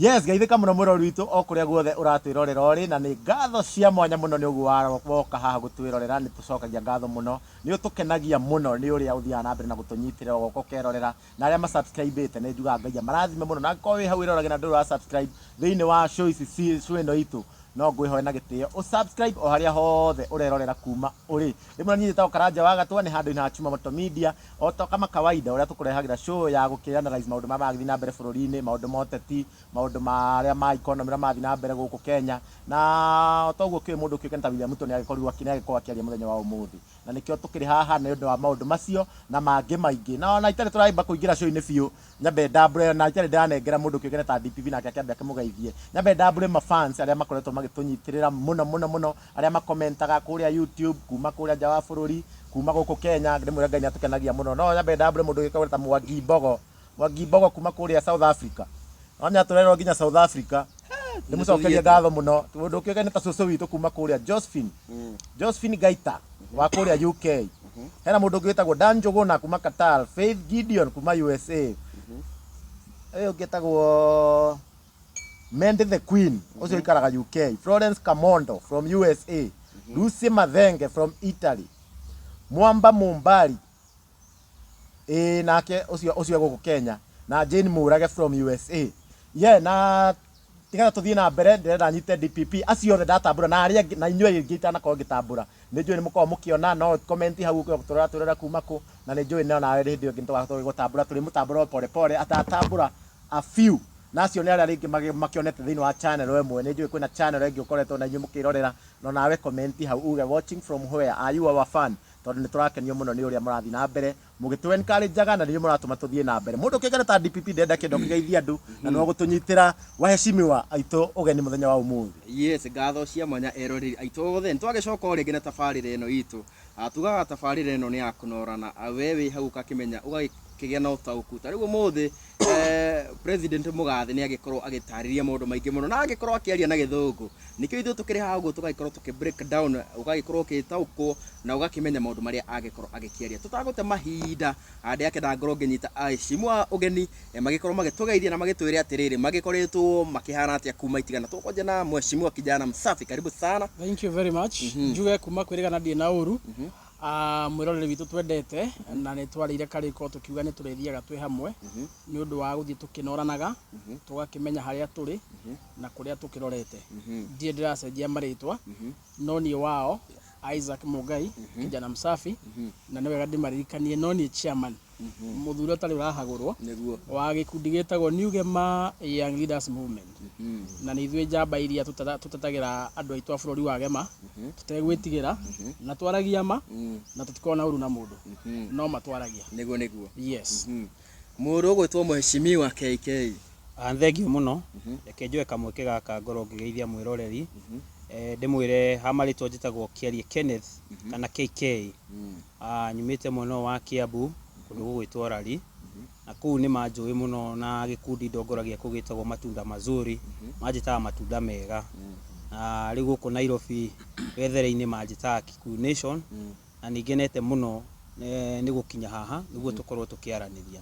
Yes, gaithika muno murori witu okuria guothe uratwirorera ori na ni ngatho cia mwanya muno ni uguo woka haha gutwirorera ni tucokagia ngatho muno ni utukenagia muno ni uria uthia na mbere na gutunyitirira goko kerorera na aria ma subscribe ite ni njuga ngaia marathime muno na ko wi hau irorage na nduru wa subscribe thiini wa show ici ino itu no ngwihoe na gitio subscribe o haria hothe urerorera kuma uri rimwe nyinyi ta karanja wa gatwa ni handu ina Chuma Moto Media o to kama kawaida uria tukurehagira show ya gukianalyze maundu ma magathi na mbere bururi-ini maundu moteti maundu maria ma economy mathi na mbere guku Kenya na toguo ki mundu kiukenta William Ruto ni agikorirwo akinagiko akiaria muthenya wa umuthi na nikio tukiri haha ni undu wa maundu macio na mangi maingi na ona itare turaimba kuingira show-ini biu nyambe double na itare ndanengera mundu kiukenta DPP na akiambia kimugeithie nyambe double ma fans aria makoretwo magitunyitirira muno aria makomentaga kuria YouTube kuma kuria nja wa bururi kuma guku Kenya ndimwe Ngai atukenagia muno no nyambe double mundu gikaweta Mwangi Mbogo kuma kuria South Africa onya turero nginya South Africa ndimucokeria ngatho muno mundu ukigene ta cucu witu kuma kuria Josephine Gaita wa kuria UK hena mundu ungitagwo Dan Jogona kuma Qatar Faith Gideon kuma USA ungitagwo Mandy the Queen ucio ikaraga UK Florence Kamondo from USA Lucy Mathenge from Italy Mwamba Mumbari nake ucio guku Kenya na Jane Murage from USA na tigana tuthie na mbere ndirenda nyite DPP acio othe ndatambura na aria na inyue ngita na ko ngitambura ni njui ni muko mukiona no comment hau turera kuma ku na ni njui na nawe hindi ngi twatwa gutambura turi mutambura pole atatambura a few nacio ni aria ringi makionete thiini wa channel wemwe ni njui kwina channel ingi ukoretwo na inyue mukirorera no nawe comment hau uge watching from where are you our fan tondu ni turakenio muno ni uria murathi na mbere mugitu encourage na ni muratuma tuthie na mbere mundu kigana ta DPP ndenda kindo kigeithia andu na no gutunyitira waheshimiwa aito ugeni muthenya wa umuthi yes ngatho cia mwanya eroreri aito othe ntwagicoka uri na tabarire ino itu tugaga tabarire ino ni ya kunorana wewe hau kakimenya ugakigia na utauku tariu umuthi president mugathi ni agikorwo agitariria maundu maingi muno na agikorwo akiaria na githungu nikio ithu tukiri haha uguo tugagikorwo tuki break down ugagikorwo ukitauku na ugakimenya maundu maria agikorwo agikiaria tutagute mahinda andi yake na ngoro nginyita aishimwa ugeni magikorwo magitugeithia na magitwire atiriri magikoretwo makihana atia kuma itigana tukonje na mheshimiwa kijana msafi karibu sana. Thank you very much. Njuge kuma kwirigana ndie na uru mwirorere witu twendete na ni twarire kariko tukiuga ni turethiaga twi hamwe ni undu wa guthie tukinoranaga tugakimenya haria turi na kuria tukirorete ndie ndiracenjia maritwa no ni wao Isaac Mugai kijana msafi na niwega ndimaririkanie no ni chairman muthuri utari urahagurwo wa gikundi gitagwo New Gema Young Leaders Movement na ni ithwe njamba iria tutatagira andu aitu a bururi wa Gema tutegwitigira na twaragia ma na tutikona uru na mundu no matwaragia niguo yes muru gwitwo mheshimiwa KK thengiu muno reke njoe kamweke gaka ngoro ngigeithia mwiroreri ndimwire hamaritwo njitagwo Kiarie Kenneth kana KK nyumite muno wa Kiambu kundu gugwitwo Rari na kuu ni manjui muno na gikundi ndongoragia kugitagwo Matunda Mazuri manjitaga matunda mega riu guku Nairobi wethere-ini manjitaga Kikuyu Nation na ningenete muno ni gukinya haha niguo tukorwo tukiaraniria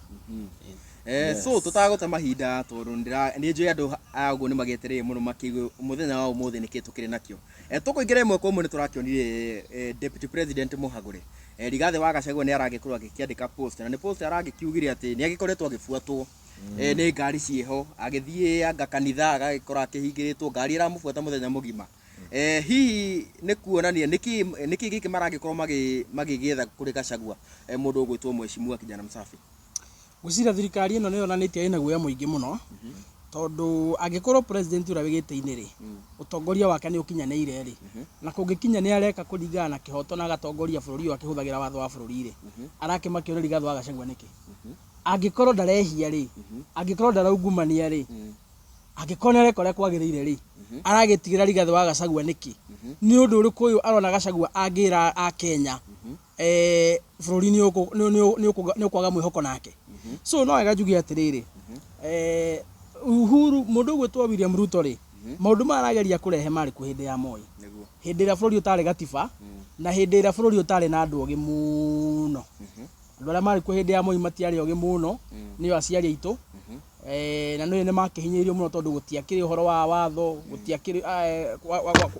so tutagote mahinda tondu ni njui andu aguo ni magieterere muno makigo muthenya wa umuthi niki tukiri nakio tukuingira imwe kwa imwe ni turakionire deputy president Muhagure Rigathi wa Gachagua ni aragikorwo agikiandika post na ni post aragikiugire ati ni agikoretwo agifuatwo ni ngari cieho agithie anga kanitha agikora akihingiritwo ngari iramufuata muthenya mugima hihi ni kuonania niki giki maragikorwo magigietha kuri Gachagua mundu ugwitwo mheshimiwa kijana msafi gucira thirikari ino ni onanitie ina guoya muingi muno tondu agikorwo president ura wigite-ini ri utongoria wake ni ukinyaneire ri na kungikinya ni areka kuringana na kihoto na gatongoria bururi wake huthagira watho wa bururi ri arakimakio Rigathi wa Gachagua niki agikorwo ndarehia ri agikorwo ndaraungumania ri agikorwo rekore kwagirire ri aragitigira Rigathi wa Gachagua niki ni undu uriku uyu arona Gachagua agira a Kenya bururi ni ukwaga mwihoko nake so no agajugi atiriri Uhuru mundu gwitwo William Ruto ri maundu marageria kurehe mari ku hindi ya Moi hindi ira bururi utari gatiba na hindi ira bururi utari na andu ogi muno andu aria mari ku hindi ya Moi matiari ogi muno niyo aciari aitu na nĩ makihinyĩirio mũno tondũ gũtiakĩrĩ ũhoro wa watho, gũtiakĩrĩ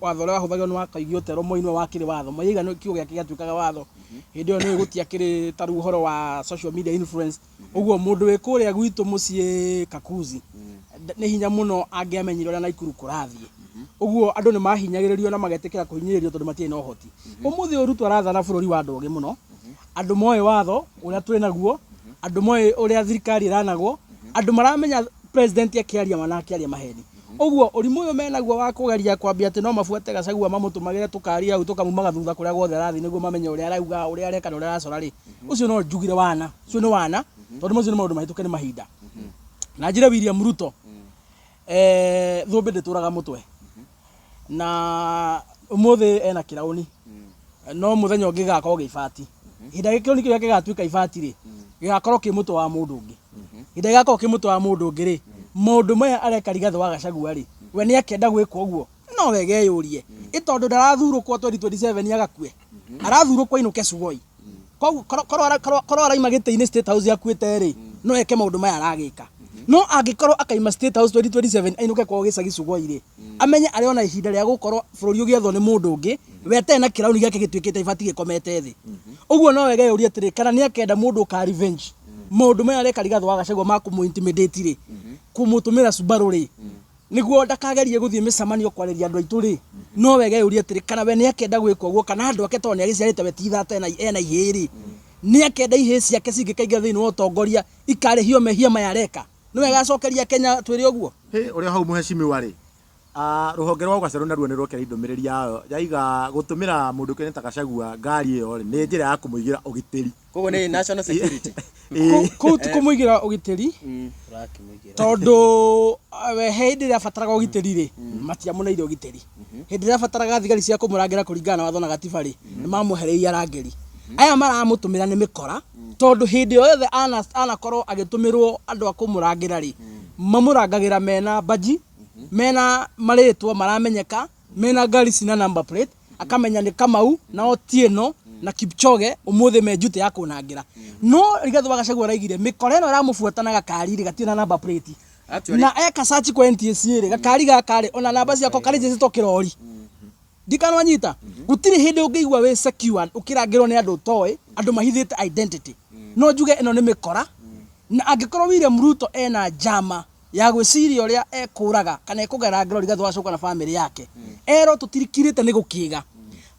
watho ũrĩa wahuthagio nĩ wakaigio tero moinwe wakĩrĩ watho maiga no kiugo gĩake gĩatuĩkaga watho hĩndĩ ĩyo nĩ gũtiakĩrĩ ta rĩu ũhoro wa social media influence ũguo mũndũ wĩ kũrĩa gwitũ mũciĩ Kakuzi nĩ hinya mũno angĩamenyire ũrĩa Naikuru kũrathiĩ ũguo andũ nĩ mahinyagĩrĩrio na magetĩkĩra kũhinyĩrĩrio tondũ matirĩ na ũhoti ũmũthĩ ũyũ Ruto arathana bũrũri wa andũ ũgĩ mũno andũ moĩ watho ũrĩa twĩ naguo andũ moĩ ũrĩa thirikari ĩranagwo andũ maramenya president akĩaria manakĩaria maheni ũguo ũrimũ ũyũ menaguo wa kũgeria kwambia atĩ no mabuate Gachagua mamũtũmagĩre tũkari hau tũkamumaga thutha kũrĩa guothe arathiĩ nĩguo mamenye ũrĩa arauga ũrĩa areka na ũrĩa aracora rĩ ũcio no njugire wana ũcio nĩ wana tondũ macio nĩ maũndũ mahĩtũke nĩ mahinda na njĩre William Ruto thũmbĩ ndĩtũraga mũtwe na ũmũthĩ ena kĩraũni no mũthenya ũngĩ gĩgakorwo gĩ ibati ihinda gĩkĩũni kĩrĩa gĩgatuĩka ibati rĩ gĩgakorwo kĩ mũtwe wa mũndũ ũngĩ ihinda gĩgakorwo kĩ mũtwe wa mũndũ ũngĩ rĩ mũndũ maya areka Rigathĩ wa Gachagua rĩ we nĩ akĩenda gwĩkwo ũguo no wege yũrie tondũ ndarathurũkwo 2027 agakue arathurũkwo ainũke Sugoi korwo araima gĩtĩ-inĩ State House akuĩte rĩ no eke maũndũ maya aragĩka no angĩkorwo akaima State House 2027 ainũke kwao gĩcagi Sugoi rĩ amenye arĩona ihinda rĩa gũkorwo bũrũri ũgĩethwo nĩ mũndũ ũngĩ wete na kĩraũni gĩake gĩtuĩkĩte ibati gĩkomete thĩ ũguo no wege yũrie atĩrĩ kana nĩ akenda mũndũ ka revenge mũndũ maya areka Rigathĩ wa Gachagua makũmũ intimidate rĩ kũmũtũmĩra Subaru rĩ nĩguo ndakagerie gũthiĩ mĩcemanio kwarĩria andũ aitũ rĩ no wege yũrie atĩrĩ kana we nĩ akenda gwĩka ũguo kana andũ ake tondũ nĩ agĩciarĩte we tithate ena ihĩ rĩ nĩ akenda ihĩ ciake cingĩkaingĩra thĩinĩ wa ũtongoria ikarĩhio mehia maya areka nĩ wega acokeria Kenya twĩre ũguo ũrĩa hau mũhecimiwa rĩ rũhonge rwa Gacerũ naruo nĩ rwokera ndũmĩrĩri yao yaiga gũtũmĩra mũndũ kĩrĩ ta Gachagua ngari ĩyo rĩ nĩ njĩra ya kũmũigĩra ũgitĩri koguo nĩ national security kũu ti kũmũigĩra ũgitĩri tondũ we hĩndĩ ĩrĩa abataraga ũgitĩri rĩ matiamũneire ũgitĩri hĩndĩ ĩrĩa abataraga thigari cia kũmũrangĩra kũringana na watho na gatiba rĩ nĩ mamũhereirie arangĩri aya maramũtũmĩra nĩ mĩkora tondũ hĩndĩ o yothe anakorwo agĩtũmĩrwo andũ a kũmũrangĩra rĩ mamũrangagĩra mena baji mena marĩtwo maramenyeka mena ngari cina number plate akamenya nĩ Kamau na Otieno na Kipchoge ũmũthĩ me njute ya kũnangĩra no Rigathĩ wa Gachagua araigire mĩkora ĩno ĩramũbuata na gakari rĩ gatirĩ na number plate na eka search kwa NTSA rĩ gakari gakari ona namba ciako karĩ njĩcitwo kĩrori ndikanwanyita gũtirĩ hĩndĩ ũngĩigua wĩ secure ũkĩrangĩrwo nĩ andũ toĩ andũ mahithĩte identity no njuge ĩno nĩ mĩkora na angĩkorwo William Ruto ena njama ya gwĩciria ũrĩa ekũraga kana ekũgerangĩrwo Rigathĩ wa Gachagua na family yake ero tũtirikirĩte nĩ gũkĩga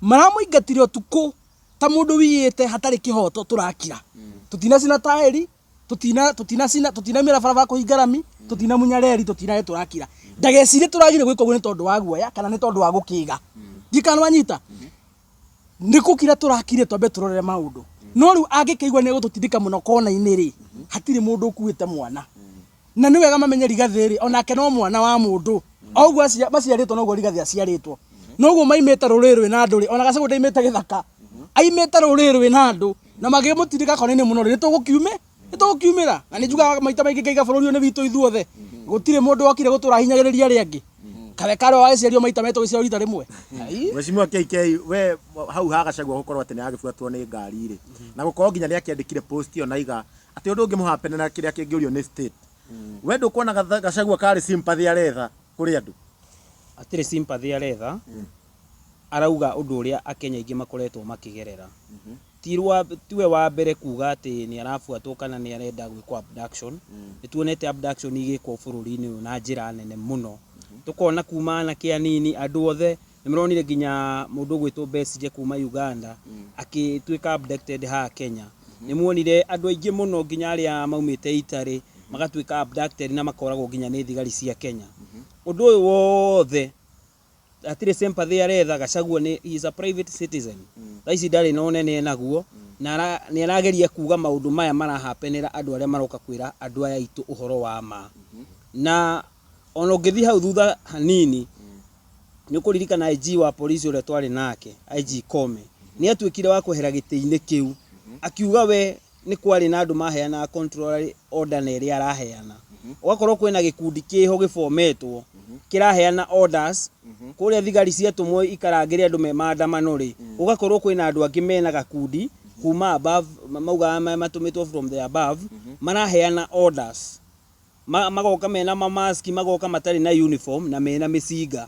maramũingatire ũtukũ ta mũndũ wiyĩte hatarĩ kĩhoto tũrakira tutinacina taĩri tutinamĩra barabara kũhinga rami tutinamunya reri tutinae tũrakira ndagecirie tũragire gwĩka ũguo nĩ tondũ wa guoya kana nĩ tondũ wa gũkĩga ndikanwanyita nĩ gũkira tũrakire twambe tũrorere maũndũ no rĩu angĩkĩigua nĩ gũtũtindĩka mũno kona-inĩ rĩ hatirĩ mũndũ ũkuĩte mwana na nĩ wega mamenye Rigathĩ rĩ onake no mwana wa mũndũ oguo maciarĩtwo noguo Rigathĩ aciarĩtwo noguo maimĩte rũrĩrĩ rwĩna andũ rĩ ona Gachagua ndaimĩte gĩthaka aimĩte rũrĩrĩ rwĩna andũ na magĩmũtindĩka kona-inĩ mũno rĩ nĩtũgũkiumĩra na nĩ njugaga maita maingĩ ngaiga bũrũri ũyũ nĩ witũ ithuothe gũtirĩ mũndũ wokire gũtũra hinyagĩrĩria arĩa angĩ kawe karĩ wagĩciario maita metũ gĩciaro rita rĩmwe Mheshimiwa KK we hau ha Gachagua gũkorwo atĩ nĩ agĩbuatwo nĩ ngari rĩ na gũkorwo nginya nĩ akĩandĩkire post ĩyo na iga atĩ ũndũ ũngĩ mũhapene na kĩrĩa kĩngĩũrio nĩ state we ndũkuona Gachagua karĩ sympathy aretha kũrĩ andũ atirĩ sympathy aretha arauga ũndũ ũrĩa akenya aingĩ makoretwo makĩgerera tiwe wa mbere kuga atĩ nĩ arabuatwo kana nĩ arenda gwĩkwo abduction nĩtuonete abduction igĩkwo bũrũri-inĩ ũyũ na njĩra nene mũno tũkona kuma anake anini andũ othe nĩmaronire nginya mũndũ gwĩtwo Besigye kuma Uganda akĩtuĩka abducted ha Kenya nĩmuonire andũ aingĩ mũno nginya arĩa maumĩte Italy magatuĩka abducted na makoragwo nginya nĩ thigari cia Kenya ũndũ ũyũ wothe atirĩ sympathy aretha Gachagua he is a private citizen thaici ndarĩ na ũnene naguo na nĩ arageria kuga maũndũ maya marahapenera andũ arĩa maroka kwĩra andũ aya aitũ ũhoro wa ma na ona ũngĩthiĩ hau thutha hanini nĩ ũkũririkana IG wa polisi ũrĩa twarĩ nake IG Kome nĩ atuĩkire wa kwehera gĩtĩ-inĩ kĩu akiuga we nĩ kwarĩ na andũ maheana control order na ĩrĩa araheana ũgakorwo kwĩna gĩkundi kĩho gĩbometwo kĩraheana orders kũrĩa thigari ciatũmwo ikarangĩre andũ me maandamano rĩ ũgakorwo kwĩna andũ angĩ mena gakundi kuma above mauga matũmĩtwo from the above maraheana orders magoka mena mask magoka matari na uniform na mena mĩcinga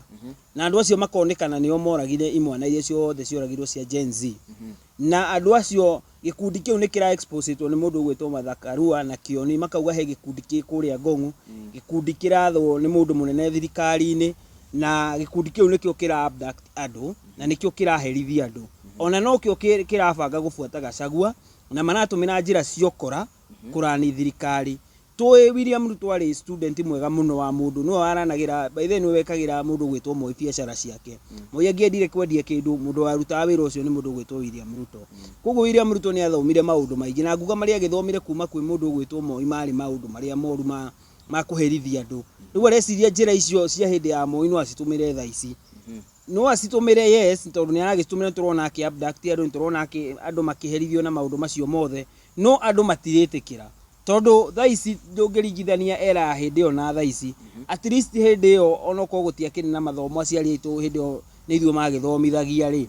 na andũ acio makonekana nĩo moragire imwana iria ciothe cioragirwo cia Gen Z na andũ acio gikundi kiu nĩ kĩra expositwo nĩ mũndũ ũgwĩtwo Mathakarua na Kioni makauga he gikundi kĩkũrĩa Ngong'u gikundi kĩrathwo nĩ mũndũ mũnene thirikari-inĩ na gikundi kiu nĩkĩo kĩra abduct andũ na nĩkĩo kĩraherithia andũ ona no kĩo kĩrabanga gũbuata Gachagua na maratũmĩra njĩra ciokora kũrani thirikari Tũĩ William Ruto arĩ student mwega mũno wa mũndũ no aranagĩra by the way wekagira mũndũ gwĩtwo Moi biacara ciake Moi angĩendire kwendia kĩndũ mũndũ warutaga wĩra ũcio nĩ mũndũ gwĩtwo William Ruto koguo William Ruto nĩ athomire maũndũ maingĩ na nguga marĩa agĩthomire kuma kwĩ mũndũ gwĩtwo Moi marĩ maũndũ marĩa moru ma kũherithia andũ rĩu areciria njĩra icio cia hĩndĩ ya Moi no acitũmĩre thaa ici no acitũmĩre yes tondũ nĩ aragĩtũmĩra tũrona akĩ abduct andũ tũrona andũ makĩherithio na maũndũ macio mothe no andũ matirĩtĩkĩra Todo thaa ici ndũngĩringithania era hĩndĩ ĩyo na thaa ici at least hĩndĩ ĩyo onokorwo gũtiakĩrĩ na mathomo aciari aitũ hĩndĩ ĩyo nĩ ithuĩ magĩthomithagia rĩ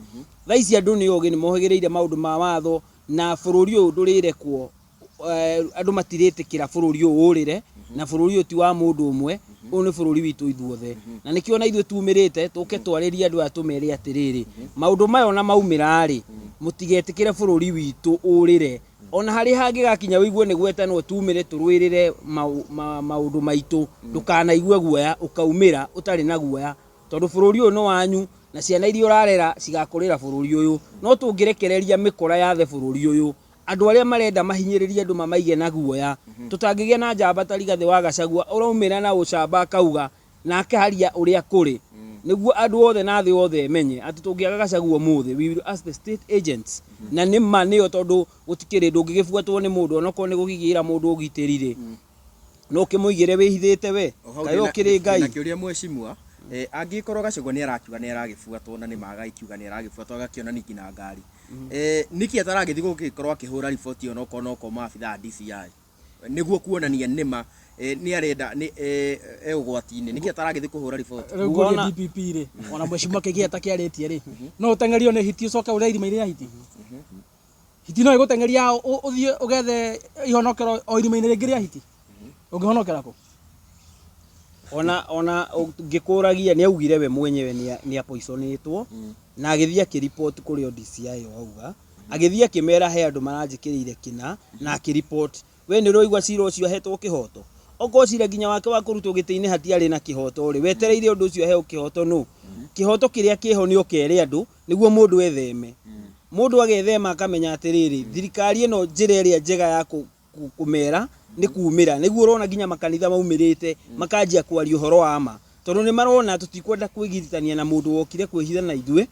thaa ici andũ nĩ ogĩ nĩ mohĩgĩrĩire maũndũ ma watho na bũrũri ũyũ ndũrĩrekwo andũ matirĩtĩkĩra bũrũri ũyũ ũrĩre na bũrũri ũyũ ti wa mũndũ ũmwe ũyũ nĩ bũrũri witũ ithuothe na nĩkĩo na ithuĩ tumĩrĩte tũke twarĩrie andũ aya tũmere atĩrĩrĩ maũndũ mayo na maumĩra rĩ mũtigetĩkĩre bũrũri witũ ũrĩre ona harĩ hangĩgakinya wĩigue nĩ gwetanwo tumĩre tũrũĩrĩre maũndũ maitũ ndũkanaigue guoya ũkaumĩra ũtarĩ na guoya tondũ bũrũri ũyũ nĩ wanyu na ciana iria ũrarera cigakũrĩra bũrũri ũyũ no tũngĩrekereria mĩkora yathe bũrũri ũyũ andũ arĩa marenda mahinyĩrĩrie andũ mamaige na guoya tũtangĩgĩa na njamba ta Rigathĩ wa Gachagua ũraumĩra na ũcamba akauga na akaharia ũrĩa kũrĩ nĩguo andũ othe na thĩ othe menye atĩ tũngĩaga Gachagua mũthĩ we will ask the state agents na nĩ ma nĩyo tondũ gũtikĩrĩ ndũngĩgĩbuatwo nĩ mũndũ onokorwo nĩ gũkigĩra mũndũ ũgitĩri rĩ no kĩmũigĩre wĩhithĩte we kaĩ ũkĩrĩ Ngai na kĩũria mwecimwa angĩkorwo Gachagua nĩ arakiuga nĩ aragĩbuatwo na nĩ magaikiuga nĩ aragĩbuatwo agakiona niki na ngari niki ataragĩthi gũgĩkorwo akĩhũra riboti onoko maabitha DCI nĩguo kuonania nĩma nĩ arenda nĩ ũgwati-inĩ nĩkĩ ataragĩthi kũhũra riboti rĩu kũrĩ DPP rĩ ona mwecimwa kĩgĩa atakĩarĩtie rĩ no ũteng'erio nĩ hiti ũcoke ũrĩa irima-inĩ ya hiti hiti no ĩgũteng'eria ũthiĩ ũgethe ihonokero o irima-inĩ rĩngĩ rĩa hiti ũngĩhonokera kũ ona ngĩkũragia nĩ augire we mwenyewe nĩ apoisonĩtwo na agĩthiĩ akĩripoti kũrĩ DCI auga agĩthiĩ akĩmera he andũ maranjĩkĩrĩire kĩna na akĩripoti we nĩ ũraigua cira ũcio ahetwo kĩhoto okorwo cira nginya wake wa kũrutwo gĩtĩ-inĩ hatiarĩ na kĩhoto rĩ wetereire ũndũ ũcio aheo kĩhoto no kĩhoto kĩrĩa kĩho nĩ ũkere andũ nĩguo mũndũ etheme mũndũ agethema akamenya atĩrĩrĩ thirikari ĩno njĩra ĩrĩa njega ya kũmera nĩ kumĩra nĩguo ũrona nginya makanitha maumĩrĩte makanjia kwaria ũhoro wa ma tondũ nĩ marona tũtikwenda kwĩgirithania na mũndũ wokire kwĩhitha na ithuĩ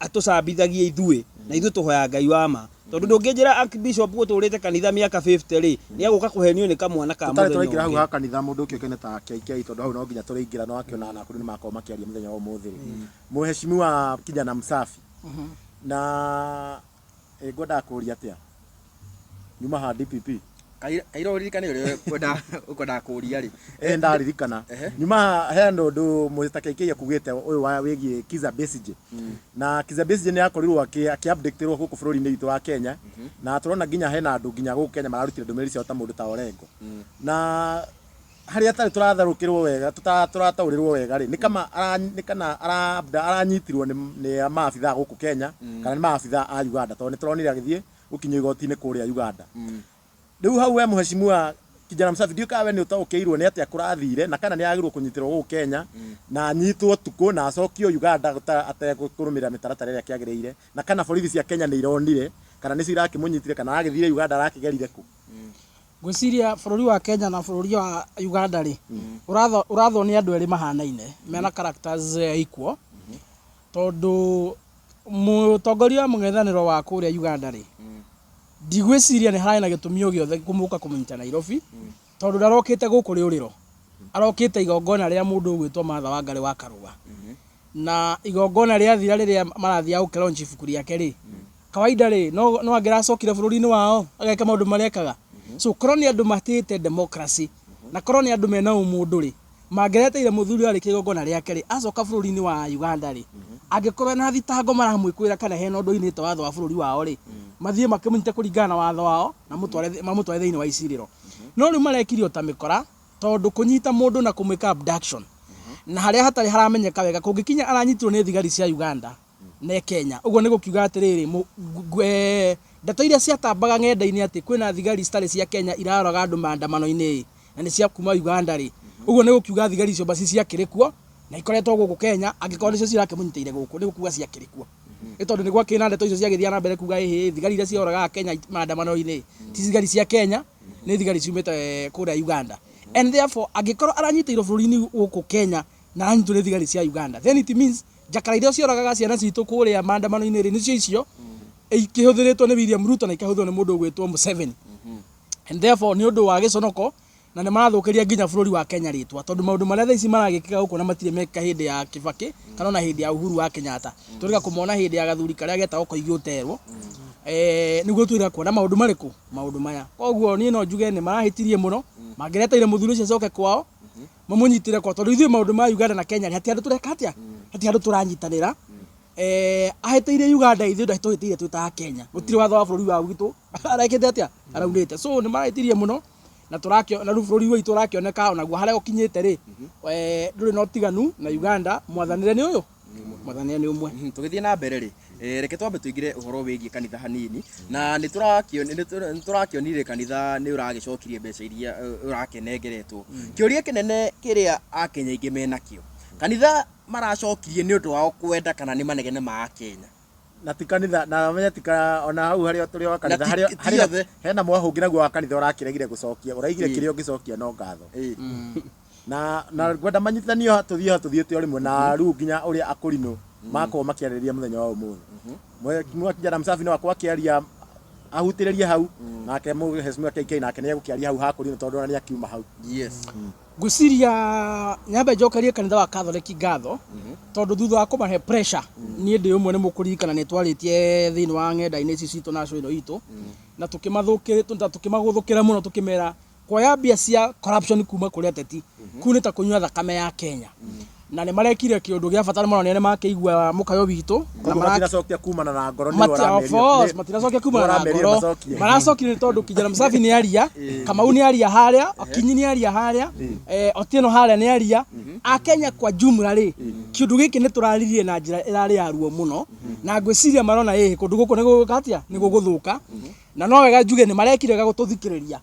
atũcambithagie ithuĩ na ithuĩ tũhoya Ngai wa ma tondũ ndũngĩnjĩra Archbishop gũtũrĩte kanitha mĩaka 50 rĩ nĩ agũka kũhenio nĩ kamwana ka mũthenya ũmwe tũtarĩ tũraingĩra hau kanitha mũndũ ũkĩũkene ta KK tondũ hau no nginya tũraingĩra no akĩona na kũrĩ nĩ makorwo makĩaria mũthenya wa ũmũthĩ Mheshimiwa kijana msafi na ngwenda kũria atĩa nyuma ha DPP kaira uririkane uri ukwendaga kuria ri ndaririkana nyuma he ndũ mũtakĩikia kugĩte ũyũ wa wĩgie Kizza Besigye na Kizza Besigye nĩ akorirwo akĩ-updateĩrwo gũkũ bũrũri-inĩ witũ wa Kenya na tũrona nginya hena andũ nginya gũkũ Kenya mararutire ndũmĩrĩri ciao ta mũndũ ta Orengo na harĩa tarĩ tũratharũkĩrwo wega tũrataũrĩrwo wega rĩ nĩ kana aranyitirwo nĩ maabitha gũkũ Kenya kana nĩ maabitha a Uganda tondũ nĩ tũronire agĩthiĩ gũkinyio igoti-inĩ kũrĩa Uganda rĩu hau we Mheshimiwa kijana msafi ndio kawe nĩ ũtaũkĩirwo nĩ atĩa kũrathire na kana nĩ agĩrĩirwo kũnyitirwo gũkũ Kenya na anyitwo tukũ na acokio Uganda ategũkũrũmĩrĩra mĩtaratara ĩrĩa kĩagĩrĩire na kana borithi cia Kenya nĩ ironire kana nĩcio irakĩmũnyitire kana agĩthire Uganda arakĩgerire kũ ngwĩciria bũrũri wa Kenya na bũrũri wa Uganda rĩ ũrathwo nĩ andũ erĩ mahanaine mena characters equal tondũ mũtongoria wa mũng'ethanĩro wa kũrĩa Uganda rĩ ndigwĩciria nĩ harĩ na gĩtũmi o gĩothe kũmũka kũmũnyita Nairobi tondũ ndarokĩte gũkũ rĩũrĩro arokĩte igongona rĩa mũndũ ũgwĩtwo Martha Wangari wa Karũa na igongona rĩathira rĩrĩa marathiĩ gũkelaunch ibuku rĩake rĩ kawaida rĩ no angĩracokire bũrũri-inĩ wao ageka maũndũ marĩa ekaga so korwo nĩ andũ matĩte democracy na korwo nĩ andũ mena ũmũndũ rĩ mangĩreteire mũthuri arĩ kĩgongona rĩake rĩ acoka bũrũri-inĩ wa Uganda rĩ angĩkorwo na thitango maramwĩkwĩra kana hena ũndũ inĩte watho wa bũrũri wao rĩ mathiĩ makĩmũnyite kũringana na watho wao na mamũtware thĩinĩ wa icirĩro no rĩu marekirio ta mĩkora tondu kunyita mundu na kumwika abduction na haria hatari haramenyeka wega kungikinya aranyitirwo ni thigari cia Uganda na Kenya uguo ni gukiuga atiriri ndeto iria ciatambaga ng'enda-inĩ ati kwina thigari citari cia Kenya iraroga andu maandamano-inĩ na ni cia kuma Uganda ri uguo ni gukiuga thigari icio basi ciakirikuo na ikoretwo guku Kenya angikorwo nicio cirakimunyiteire guku ni gukuga ciakirikuo tondu ni gwakina ndeto icio ciagithia na mbere kuga thigari iria cioraga Kenya maandamano-inĩ ti thigari cia Kenya ni thigari ciumite kuria Uganda and therefore angikorwo aranyiteirwo bururi-ini guku Kenya na aranyitwo ni thigari cia Uganda then it means jakara iria cioragaga ciana citu kuria maandamano-inĩ ri nicio icio ikihuthiritwo ni William Ruto na ikahuthirio ni mundu gwitwo Museveni and therefore ni undu wa giconoko na ni marathukiria nginya bururi wa Kenya ritwa tondu maundu maria thaici maragikika guku na matire meka hindi ya Kibaki kana na hindi ya Uhuru wa Kenyatta turiga kumona hindi ya gathuri karia getagwo Koigi Uterwo niguo twira kuona maundu mariku maundu maya koguo ni no njuge ni marahitirie muno mangireteire muthuri ucio coke kwao mamunyitire kwa tondu ithuĩ maundu ma Uganda na Kenya hati andu tureka atia hati andu turanyitanira aheteire Uganda ithuĩ ndahitũhĩtĩire twita Kenya gutire watho wa bururi wa gitu arekete atia araunite so ni marahitirie muno na turakio na bururi witu turakioneka onaguo haria ukinyite ri nduri no tiganu na Uganda mwathanire ni uyu mwathanire ni umwe tugithie na mbere ri reke twambe tuigire uhoro wigie kanitha hanini na ni turakionire kanitha ni uragicokirie mbeca iria urakenengeretwo kiuria kinene kiria akenya ingi menakio kanitha maracokirie ni undu wao kwenda kana ni manegene ma Kenya na ti kanitha na menya tika ona hau haria turi wa kanitha haria hena mwahungi naguo wa kanitha urakiregire gucokia uraigire kirio ngicokia no ngatho na gwenda manyitithanio tuthiete rimwe na riu nginya uria akurino mako makiarĩrĩria muthenya wa umuthi mwakijana Msafi no akwa kiaria ahutĩrĩrie hau nake Mheshimiwa KK nake nĩ egũkĩaria hau hakurino tondu ona nĩ akiuma hau yes ngwiciria nyambe njokerie kanitha wa Catholic ngatho tondu thutha wa kumahe pressure niĩ ndĩ ũmwe nĩ mũkũririkana nĩ twarĩtie thĩinĩ wa ng'enda-inĩ ici citũ na show ĩno itũ na tukĩmaguthũkĩra mũno tukĩmera kuoya mbia cia corruption kuma kũrĩ ateti kunĩta kũnyua thakame ya Kenya na nĩ marekire kĩũndũ gĩa bata mũno nĩ makĩigua mũkayo witũ na matiracokia kumana na ngoro nĩ warameria matiracokia kumana na ngoro maracokire nĩ tondu kijana Msafi nĩ aria Kamau nĩ aria haria Okinyi nĩ aria haria Otieno haria nĩ aria Akenya kwa jumla ri kĩũndũ gĩkĩ nĩ tũraririe na njĩra ĩrarĩ ya ruo mũno na ngwĩciria marona kũndũ gũkũ nĩ gũgũkatia nĩ gũgũthũka na no wega njuge nĩ marekire gũtũthikĩrĩria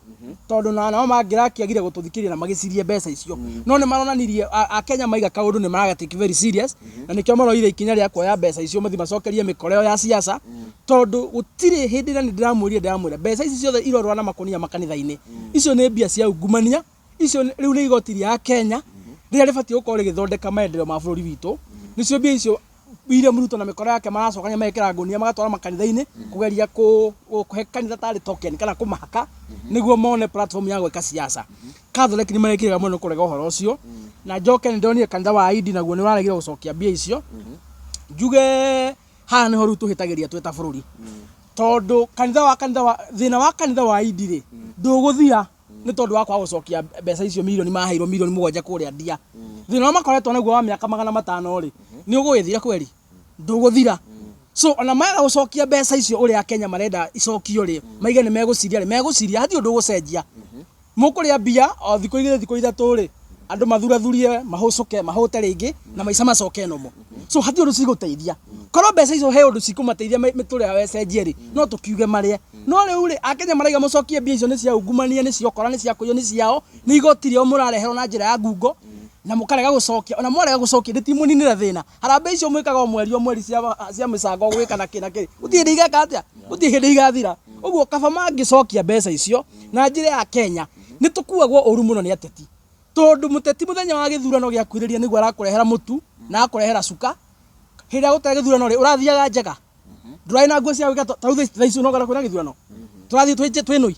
tondu nao mangĩrakiagire gũtũthikĩrĩria na magĩcirie mbeca icio no nĩ maronanirie Akenya maiga kaũndũ nĩ maragate very serious na nĩkĩo maroire ikinya rĩa kuoya mbeca icio mathi macokerie mĩkoreo ya siasa tondu gũtirĩ hĩndĩ ĩrĩa ndĩramwĩra mbeca ici ciothe irorwa na makonia makanitha-inĩ icio nĩ mbia cia ungumania icio rĩu nĩ igoti rĩa Kenya rĩrĩa rĩbatiĩ gũkorwo rĩgĩthondeka maendeleo ma bũrũri witũ nicio mbia icio William Ruto na mĩkoreo yake maracokania mekĩra ngonia magatwara makanitha-inĩ kũgeria kũhe kanitha tarĩ token kana kũmahaka nĩguo mone platform ya gwĩka siasa Catholic nĩ marekĩrĩga mũno kũrega ũhoro ũcio na njoke nĩ ndonire kanitha wa Idi naguo nĩ ũraregire gũcokia mbia icio njuge haha nĩho rĩu tũhĩtagĩria twĩ ta bũrũri tondu thĩna wa kanitha wa Idi rĩ ndũgũthira nĩ tondu wa kwaga gũcokia mbeca icio milioni maheirwo milioni 7 kũrĩa ndia thĩna makoretwo naguo wa mĩaka 500 rĩ nĩ ũgũgĩthira kweri ndũgũthira so ona mara gũcokia mbeca icio ũrĩa Kenya marenda icokio rĩ maige nĩ megũciria hatirĩ ũndũ ũgũcenjia mũkũrĩa mbia o thikũ ithatũ rĩ andũ mathurathurie mahũcoke mahũte rĩngĩ na maica macoke nomo so hatirĩ ũndũ cigũteithia korwo mbeca icio he ũndũ cikũmateithia mĩtũrĩre yao ĩcenjie rĩ no tũkiuge marĩa no rĩu rĩ Akenya maraiga mũcokie mbia icio nĩ cia ungumania nĩ cia ũkora nĩ cia kũiywo nĩ ciao nĩ igoti rĩao mũrareherwo na njĩra ya ngungo na mũkarega gũcokia ona mwarega gũcokia ndĩtimũninĩra thĩna harambĩ icio mwĩkaga o mweri cia mĩcango gwĩka na kĩna gũtirĩ hĩndĩ igeka atĩa gũtirĩ hĩndĩ igathira ũguo kaba mangĩcokia mbeca icio na njĩra ya Kenya nĩ tũkuagwo ũru mũno nĩ ateti tondu mũteti mũthenya wa gĩthurano gĩa kwĩrĩria nĩguo arakũrehera mũtu na akũrehera cuka hĩndĩ ya gũtega gĩthurano rĩ ũrathiaga njega ndũrarĩ na nguo cia gwĩka tarau thaa icio nogara kwĩna gĩthurano tũrathiĩ twĩnũi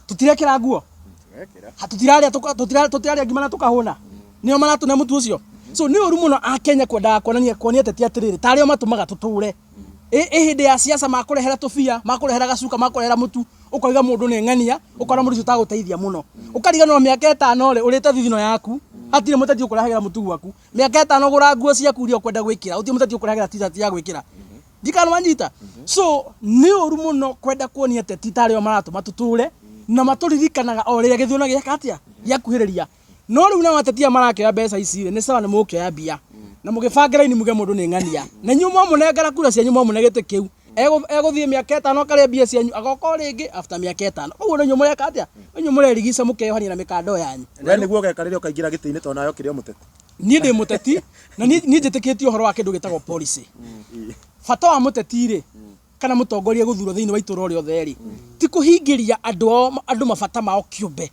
tũtirekĩra nguo tũtirarĩa ngima na tũkahũna nĩo maratũne mũtu ũcio so nĩ ũru mũno Akenya kwendaga kuonia ateti atĩrĩrĩ tarĩo matũmaga tũtũre hĩndĩ ya siasa makũrehera tũbia makũrehera gacuka makũrehera mũtu ũkoiga mũndũ nĩ ng'ania ũkora mũndũ ũcio tagũteithia mũno ũkariganĩrwo mĩaka 5 rĩ ũrĩte thithino yaku hatirĩ mũteti ũkũrehagĩra mũtu gwaku mĩaka 5 ũgũra nguo ciaku iria ũkwenda gwĩkĩra ũtirĩ mũteti ũkũrehagĩra t-shirt ya gwĩkĩra ndikana manyita so nĩ ũru mũno kwenda kuonia ateti tarĩo maratũma tũtũre na matũririkanaga o rĩrĩa gĩthurano gĩeka atĩa ya kuhiriria no riu na watetia marake ya mbeca ici ni sawa ni muke ya bia na mugibangira ini muge mundu ni ngania na nyuma munengera kura cia nyuma munegete kiu eguthie miaka 5 kare bia cianyu agoko ringi after miaka 5 uguo ni nyuma yaka atia nyuma rerigisa mukeyohania na mikando yanyu we niguo gekarire ukaingira giti-ini to nayo kire muteti nie ndi muteti na nie njitikitie uhoro wa kindu gitagwo policy bata wa muteti ri kana mutongoria guthurwo thiini wa itura ri othe ri ti kuhingiria andu mabata mao kiumbe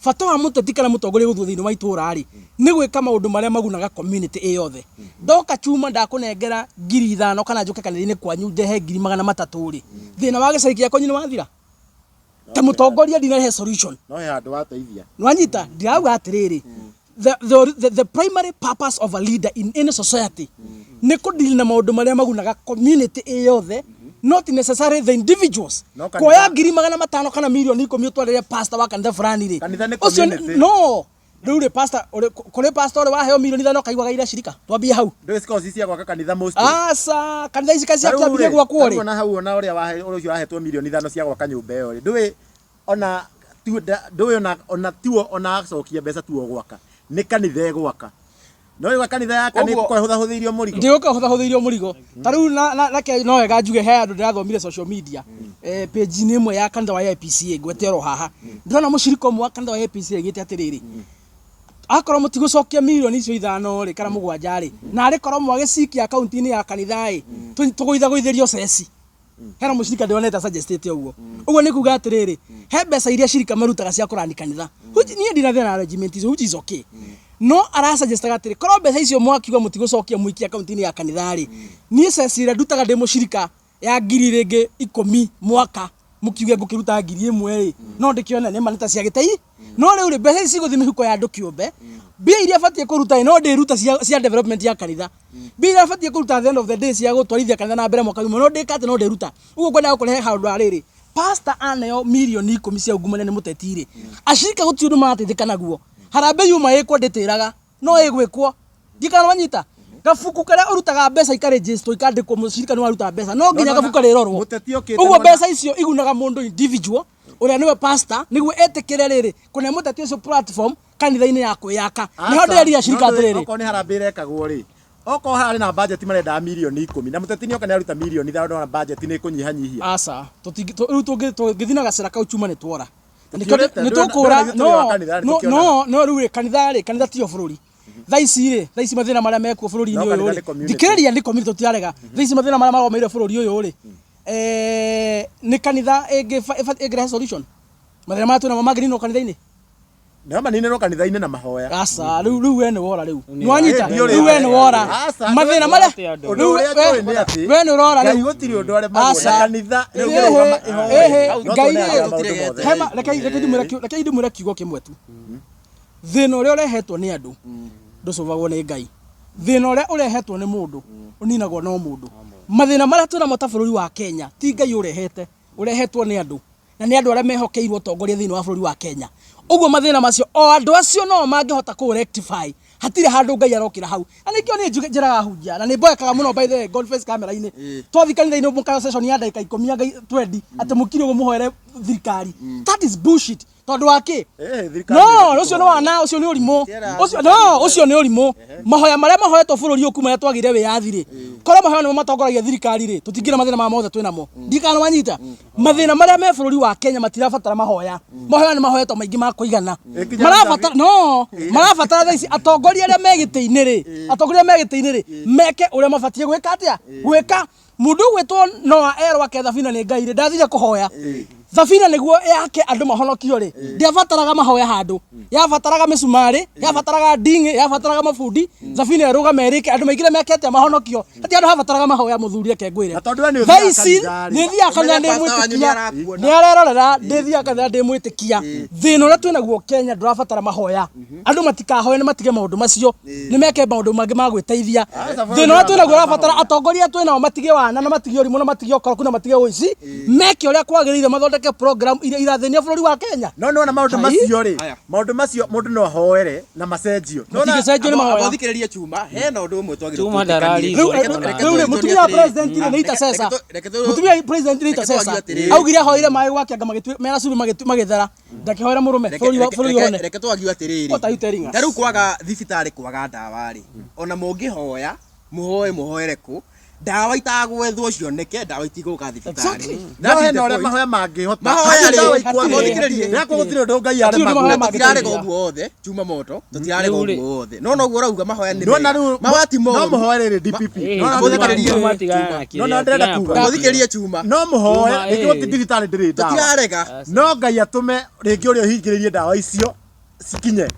bata wa muteti kana mutongoria guthurwo thiini wa itura ri ni gwika maundu maria magunaga community iyothe ndoka chuma ndakunengera 5,000 kana njuke kanitha-ini kwanyu ndehe 300 ri thina wa gicari kia konyu ni wathira ta mutongoria ndinarehe solution no he andu wateithia nwanyita ndirauga atiriri the primary purpose of a leader in any society ni kudeal na maundu maria magunaga community iyothe not necessarily the individuals koya 500,000 kana milioni 10 utwarire pastor wa kanitha fulani ri kanitha ni community no riu pastor kule pastor wa heo milioni 5 kaigwaga ira shirika twambia hau ndio siko cia gwaka kanitha most asa kanitha ici kacia kiambia gwakwo ri ona hau ona uria wahe ucio wahetwo milioni 5 cia gwaka nyumba iyo ri ndui ona ndui ona tiwo ona acokia mbeca tuo gwaka ni kanitha gwaka no iwa kanitha yaka ni ko huthirio murigo ndio ko huthirio murigo tariu na no wega njuge he andu ndirathomire social media page ni imwe ya kanitha wa APCA gwetero haha ndona muciriko mwa kanitha wa APCA gite atiriri akoro mutigucokia milioni icio 5 ri kana 7 ri na ari korwo mwagicikia account-ini ya kanitha ri tuguithaguithirio ceci hera mucirika ndioneta suggested uguo ni kuga atiriri he mbeca iria cirika marutaga cia kurani kanitha ni ndina thina arrangement icio which is okay no arasuggestaga atiri korwo mbeca icio mwakiuga mutigucokia muikia account-ini ya kanitha ri ni ceci ira ndutaga ndi mucirika ya 10 mwaka mukiuge ngukiruta 1,000 ri no ndikiona ni maneta cia gitei no riu ri mbeca ici guthi mihuko ya andu kiumbe bia iria batie kuruta no ndiruta cia development ya kanitha bia iria batie kuruta at the end of the day cia gutwarithia kanitha na mbere mwaka no ndikate no ndiruta uguo kwenda kurehe handu ariri pastor aneo milioni 10 cia ungumane ni mutetiri ashirika guti undu marateithika naguo harambe yuma ikwo nditiraga no igwikwo ndikana wanyita gafuku karia urutaga mbeca ikaregister ikandikwo mucirika ni waruta mbeca no nginya gafuku rirorwo uguo mbeca icio igunaga mundu individual uria niwe pastor niguo etikire riri kuna muteti ucio platform kanitha-ini ya kwiyaka niho ndireria cirika atiriri oko ni harambire kagwo ri oko hari na budget marenda milioni 10 na muteti ni oka ni aruta milioni 5 na budget ni kunyihanyihia asa riu tungithina gacira kau chuma ni twora ni tukura no riu kanitha tio bururi thaisi mathina maria mekuo bururi-ini uyu ri thikiriria ni community tutiarega thaisi mathina maria magomeire bururi uyu ri ni kanitha ingrehe solution mathina maria twina magini no kanitha-ini na manine no kanitha-ini na mahoya asa riu we ni wora riu nwanyita riu we ni wora mathina maria riu we ni wora riu gutiri undu are magona kanitha ngai hema reke ndimwira kiugo kimwe tu thina uria urehetwo ni andu nducuvagwo ni ngai thina uria urehetwo ni mundu uninagwo no mundu mathina maria twina mo ta bururi wa Kenya ti ngai urehetwo ni andu na ni andu aria mehokeirwo tongoria thiini wa bururi wa Kenya uguo mathina macio o andu acio no mangihota ku rectify hatire handu ngai arokira hau anikio ni njiraga hunjia na ni mboekaga muno by the gold face camera-ini twathi kanitha-ini mukayo session ya ndagika 10 ngai 20 ati mukire muhoere thirikari that is bullshit tondu waki no ucio no wana ucio ni urimo ucio ni urimo mahoya maria mahoetwo bururi uku maria twagire wiyathi ri korwo mahoya ni matongoragia thirikari ri tutingire mathina ma mothe twinamo ndikana wanyita mathina maria me bururi wa Kenya matirabatara mahoya ni mahoetwo maingi ma kuigana marabatara thaici atongoria aria megite-ini ri meke uria mabatie gwika atia gwika mundu gwitwo no erwa ke thabina ni ngai ri ndathire kuhoya thabina niguo yake andu mahonokio ri ndiabataraga mahoya handu yabataraga misumari yabataraga ndingi yabataraga mabundi thabina eruga merike andu maigire mekete mahonokio ati andu habataraga mahoya muthurie ke ngwire thaici ni thia kana ni mwitikia ni arerorera ndithia kana ndi mwitikia thina uria twinaguo Kenya ndurabatara mahoya andu matikahoye ni matige maundu macio ni meke maundu mangi ma gwiteithia thina uria twinaguo rabatara atongoria twinao matige wana na matige urimu na matige okoro kuna matige uici meke uria kwagirire mathondeke thondeke program iria irathenia bũrũri wa Kenya. No na maũndũ macio rĩ, maũndũ macio mũndũ no hoere na macenjio. Matingĩcenjio nĩ mahoya. Thikĩrĩria Chuma, hena ũndũ ũmwe twagĩrĩirwo Chuma ndararigwo. Rĩu mũtumia wa president nĩ intercessor. Mũtumia wa president nĩ intercessor. Augire ahoire maĩ gwake anga mena curu magĩthera. Ndakĩhoera mũrũme bũrũri wone. Reke twagiu atĩrĩrĩ. What are you telling us? Ta rĩu kwaga thibitarĩ kwaga ndawa rĩ. Ona mũngĩhoya, mũhoere kũ? Ndawa itagwethwo cioneke, ndawa itigũka thibitarĩ. No hena ũrĩa mahoya mangĩhota. Mahoya rĩ, thikĩrĩrie. Rĩakwa gũtirĩ ũndũ Ngai arema. Tũtirarega ũguo wothe, Chuma Moto, tũtirarega ũguo wothe. No noguo ũrauga mahoya nĩ mawati mo. No mũhoere rĩ DPP. No na ndĩrenda kuga. Mũthikĩrĩrie Chuma. No mũhoe, rĩngĩ thibitarĩ ndĩrĩ ndawa. Tũtirarega. No Ngai atũme rĩngĩ ũrĩa ũhingĩrĩrie ndawa icio cikinye.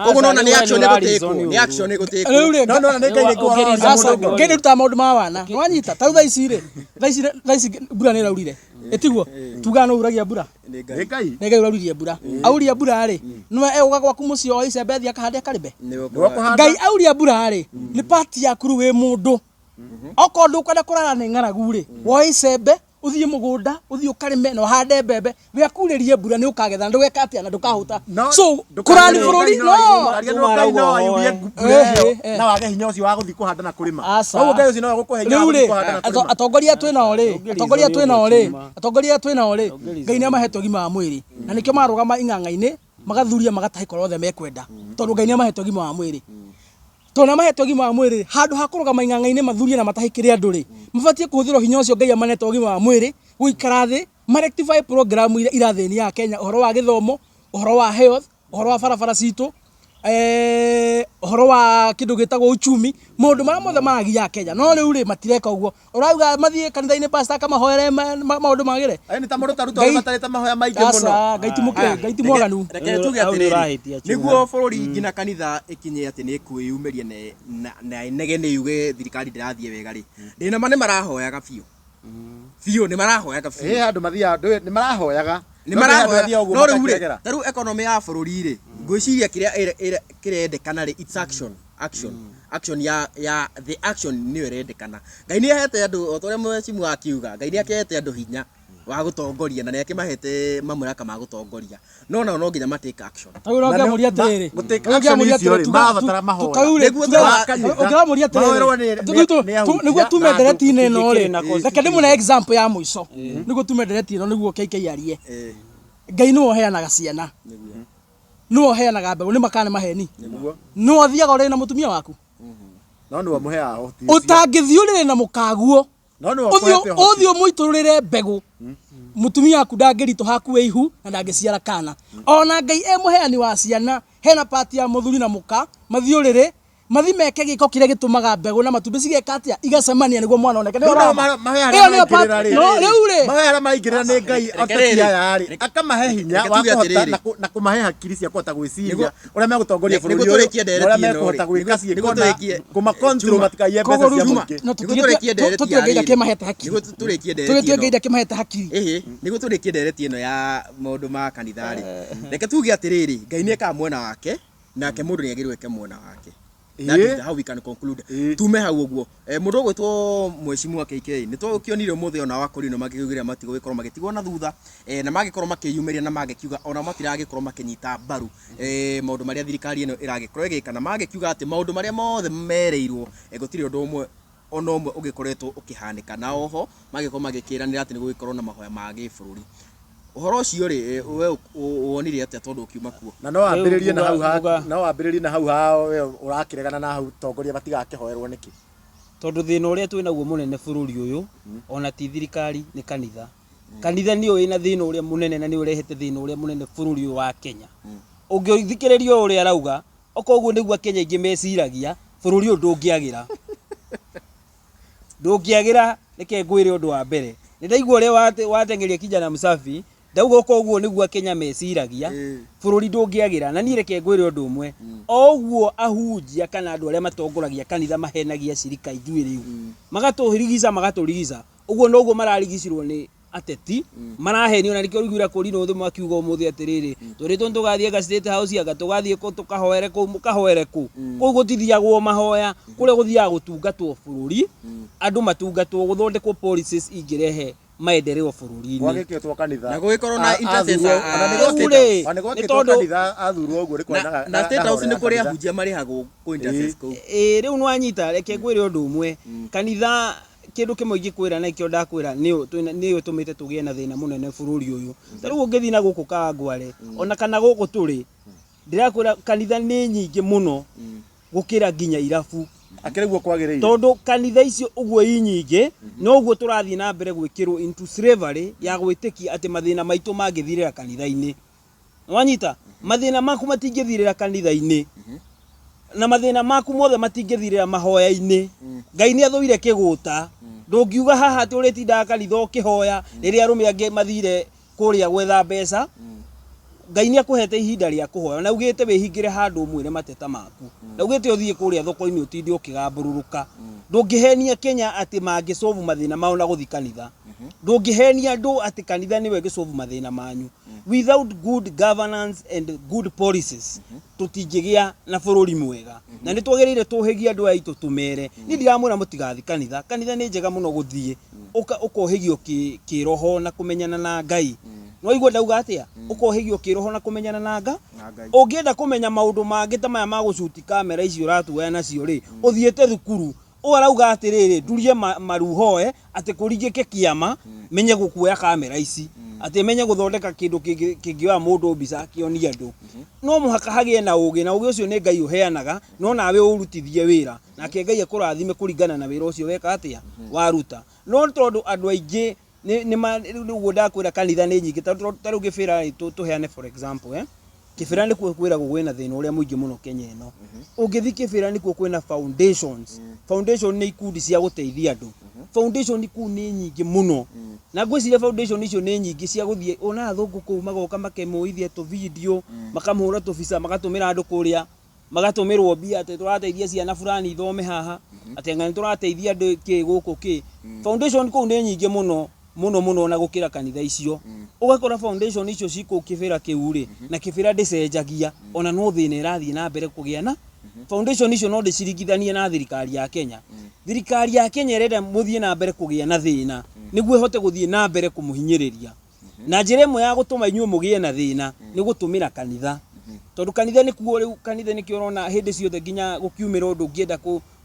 Ũguo nona nĩ action ĩgũtĩkwo, nĩ action ĩgũtĩkwo. No nĩ Ngai nĩkũhororia. Ngende ruta maũndũ ma wana. Nĩ wanyita. Ta thaa ici rĩ. Thaa ici mbura nĩ ĩraurire. Ĩtiguo. Tuga no uragia mbura. Nĩ Ngai. Nĩ Ngai ũrauririe mbura. Auria mbura rĩ. Nĩwe egũka gwaku mũciĩ o icembe thia kahande akarĩmbe. Ngai auria mbura rĩ. Nĩ party yaku rĩu wĩ mũndũ. Okorwo ndũkwenda kũrara nĩ ng'aragu rĩ. Woe icembe uthie mugunda uthie ukarime no hande mbembe wia kurĩrie mbura nĩ ũkagetha ndũgeka atĩa na ndũkahuta so kurani bũrũri na wage hinya ũcio wa gũthii kũhanda na kũrĩma ũguo Ngai ũcio no agũkũhe hinya wa gũthii kũhanda na kũrĩma atongoria twĩnao rĩ Ngai nĩ amahetwo ũgima wa mwĩrĩ na nĩkĩo marũgama ing'ang'a-inĩ magathuria magatahĩka othe mekwenda tondũ Ngai nĩ amahetwo ũgima wa mwĩrĩ tona mahetwo ũgima wa mwĩrĩ handũ ha kũrũgama ing'ang'a-inĩ mathurie na matahĩkĩre andũ rĩ mabatie kũhũthĩra hinya ũcio Ngai amanetwo ũgima wa mwĩrĩ gũikara thĩ marectify program iria irathĩnia Kenya ũhoro wa gĩthomo ũhoro wa health ũhoro wa barabara citũ ũhoro wa kĩndũ gĩtagwo uchumi maũndũ marĩa mothe maragia Kenya no rĩu rĩ matireka ũguo ũrauga mathiĩ kanitha-inĩ pastor kamahoere maũndũ magĩre nĩ ta mũndũ taruta matarĩte mahoya maingĩ mũno Ngai ti mwaganu reke tuge atĩrĩrĩ nĩguo bũrũri nginya kanitha ĩkinye atĩ nĩ kwĩyumĩria na inegene yuge thirikari ndĩrathiĩ wega rĩ ndĩna ma nĩ marahoyaga biũ nĩ marahoyaga biũ andũ mathiaga nĩ marahoyaga no rĩu rĩ ta rĩu economy ya bũrũri rĩ ngwĩciria kĩrĩa kĩrendekana rĩ it's action ya the action nĩyo ĩrendekana Ngai nĩ ahete andũ o torĩa mwecimu akiuga Ngai nĩ akĩhete andũ hinya wa gũtongoria na nĩ akĩmahete mamũraka ma gũtongoria no nginya matake action ũngĩamũria atĩrĩrĩ marabatara mahoya ũngĩamũria atĩrĩrĩ nĩguo tume ndereti-inĩ ĩno rĩ reke ndĩmũne example ya mũico nĩguo tume ndereti ĩno nĩguo KK arie Ngai nĩwe ũheanaga ciana nĩwe ũheanaga mbegũ nĩ makane maheni nĩwe ũthiaga ũrĩ na mũtumia waku no nĩwe mũheaga ũtangĩthiĩ ũrĩrĩ na mũkaguo ũthiĩ mũitũrĩre mbegũ mutumia waku ndangĩritũha kuwe ihu na ndangĩciara kana ona Ngai mũheani wa ciana hena party ya mũthuri na mũka mathiũrĩrĩ mathi meke gĩko kĩrĩa gĩtũmaga mbegũ na matumbĩ cigeka atĩa igacemania nĩguo mwana oneke rĩu rĩ mahoya maingĩrĩra nĩ Ngai atetiaya rĩ akamahe hinya wa kũhota na kũmahe hakiri cia kũhota gwĩciria ũrĩa megũtongoria bũrũri ũyũ ũrĩa mekũhota gwĩka ciĩko kũmakontrol matikaiye mbeca cia mũingĩ tũgĩtue Ngai ndakĩmahete hakiri nĩguo tũrĩkie ndereti ĩno ya maũndũ ma kanitha rĩ reke tuge atĩrĩrĩ Ngai nĩ eka mwena wake nake mũndũ nĩ agĩrĩirwo eke mwena wake that is how we can conclude tume hau ũguo mũndũ ũgwĩtwo mwecimu wa KK nĩ twakĩonire ũmũthĩ ona wakorino makĩugĩra matigũgĩkorwo magĩtigwo na thutha na magĩkorwo makĩyumĩria na magĩkiuga ona matiragĩkorwo makĩnyita mbaru maũndũ marĩa thirikari ĩno ĩragĩkorwo ĩgĩka na magĩkiuga atĩ maũndũ marĩa mothe mereirwo gũtirĩ ũndũ ũmwe ona ũmwe ũgĩkoretwo ũkĩhanĩka na oho magĩkorwo magĩkĩranĩra atĩ nĩ gũgĩkorwo na mahoya ma gĩbũrũri ũhoro ũcio rĩ we wonire atĩa tondũ ũkiuma kuo na no wambĩrĩrie na hau hao ũrakĩregana na hau tongoria batigakĩhoerwo nĩkĩ tondũ thĩna ũrĩa twĩ naguo mũnene bũrũri ũyũ ona ti thirikari nĩ kanitha kanitha nĩ wĩna thĩna ũrĩa mũnene na nĩ ũrehete thĩna ũrĩa mũnene bũrũri ũyũ wa Kenya ũngĩthikĩrĩria ũrĩa arauga okoguo nĩguo Kenya ingĩ meciragia bũrũri ũyũ ndũngĩagĩra reke ngwĩre ũndũ wa mbere nĩ ndaigua ũrĩa wateng'eria kijana Msafi ndauga koguo nĩguo Kenya meciragia bũrũri ndũngĩagĩra na niĩ reke ngwĩre ũndũ ũmwe oguo ahunjia kana andũ arĩa matongoragia kanitha mahenagia cirika ithuĩ rĩu magatũrigica ũguo noguo mararigicirwo nĩ ateti marahenio na nĩkĩo rĩgũra kũrino ũthũ makiuga ũmũthĩ atĩrĩrĩ tũrĩtwo tũgathiĩ ga state house anga tũgathiĩ tũkahoere kũ mũkahoere kũ koguo tithiagwo mahoya kũrĩa gũthiaga gũtungatwo bũrũri andũ matungatwo gũthondekwo policies ingĩrehe maendeleo bũrũri-inĩ. Gwagĩkĩtwo kanitha. Na gũgĩkorwo na intercessor. Nĩ gwakĩtwo kanitha athurwo ũguo rĩkwanaga. Na State House nĩ kũrĩa ahunjia marĩhagwo kũ intercessor kũu. Rĩu nĩwanyita reke ngwĩre ũndũ ũmwe. Kanitha kĩndũ kĩmwe ingĩkwĩra na kĩo ndakwĩra nĩyo tũmĩte tũgĩe na thĩna mũnene bũrũri ũyũ. Ta rĩu ũngĩthiĩ na gũkũ Kawangware ona kana gũkũ tũrĩ, ndĩrakwĩra kanitha nĩ nyingĩ mũno gũkĩra nginya irabu. Akĩrĩguo kwagĩrĩire. Tondũ kanitha icio ũguo i nyingĩ no ũguo tũrathiĩ na mbere gwĩkĩrwo into slavery ya gwĩtĩkia atĩ mathĩna maitũ mangĩthirĩra kanitha-inĩ. Wanyita mathĩna maku matingĩthirĩra kanitha-inĩ na mathĩna maku mothe matingĩthirĩra mahoya-inĩ. Ngai nĩ athũire kĩgũta. Ndũngiuga haha atĩ ũrĩtindaga kanitha ũkĩhoya rĩrĩa arũme angĩ mathire kũrĩa gwetha mbeca. Ngai nĩ akũhete ihinda rĩa kũhoya na ugĩte wĩhingĩre handũ ũmwĩre mateta maku. Na ugĩte ũthiĩ kũrĩa thoko-inĩ ũtinde ũkĩgambũrũrũka. Ndũngĩhenia Kenya atĩ mangĩsolve mathĩna mao na gũthi kanitha. Ndũngĩhenia andũ atĩ kanitha nĩwe gĩsolve mathĩna manyu. Without good governance and good policies tũtingĩgĩa na bũrũri mwega. Na nĩ twagĩrĩire tũhĩgie andũ aitũ tũmere. Niĩ ndiramwĩra mũtigathi kanitha. Kanitha nĩ njega mũno gũthiĩ. Ũkohĩgio kĩroho na kũmenyana na Ngai. Noigua ndauga atĩa ũkohĩgio kĩroho na kũmenyana na Ngai. Ũngĩenda kũmenya maũndũ mangĩ ta maya ma gũcuti kamera icio ũratuoya nacio rĩ, ũthiĩte thukuru. Ũrauga atĩrĩrĩ ndurie maruhoe atĩ kũringĩke kĩama menye gũkuoya kamera ici. Atĩ menye gũthondeka kĩndũ kĩngĩoya mũndũ mbica akĩonia andũ. No mũhaka hagĩe na ũgĩ na ũgĩ ũcio nĩ Ngai ũheanaga no nawe ũrutithie wĩra. Nake Ngai akũrathime kũringana na wĩra ũcio weka atĩa waruta. No tondũ andũ aingĩ nĩguo ndakwĩra kanitha nĩ nyingĩ. Ta rĩu gĩbĩra tũheane for example kĩbĩra nĩkuo kwĩragwo kwĩna thĩna ũrĩa mũingĩ mũno Kenya ĩno. Ũngĩthi kĩbĩra nĩkuo kwĩna foundations. Foundation nĩ ikundi cia gũteithia andũ. Foundation kuu nĩ nyingĩ mũno. Na ngwĩciria foundation icio nĩ nyingĩ cia gũthiĩ ona athũngũ kũu magoka makemoithia tũ video makamũhũra tũbica magatũmĩra andũ kũrĩa magatũmĩrwo mbia atĩ tũrateithia ciana fulani ithome haha atĩ ng'ani tũrateithia andũ kĩ gũkũ kĩ. Foundation kuu nĩ nyingĩ mũno mũno na gũkĩra kanitha icio. Ũgakora foundation icio cikũ kĩbĩra kĩu rĩ na kĩbĩra ndĩcenjagia ona no thĩna ĩrathiĩ na mbere kũgĩa na foundation icio no ndĩcirigithanie na thirikari ya Kenya. Thirikari ya Kenya ĩrenda mũthiĩ na mbere kũgĩa na thĩna nĩguo ĩhote gũthiĩ na mbere kũmũhinyĩrĩria. Na njĩra ĩmwe ya gũtũma inyuĩ mũgĩe na thĩna nĩ gũtũmĩra kanitha. Tondũ kanitha nĩkuo rĩu kanitha nĩkĩo ũrona hĩndĩ ciothe nginya gũkiumĩra ũndũ ũngĩenda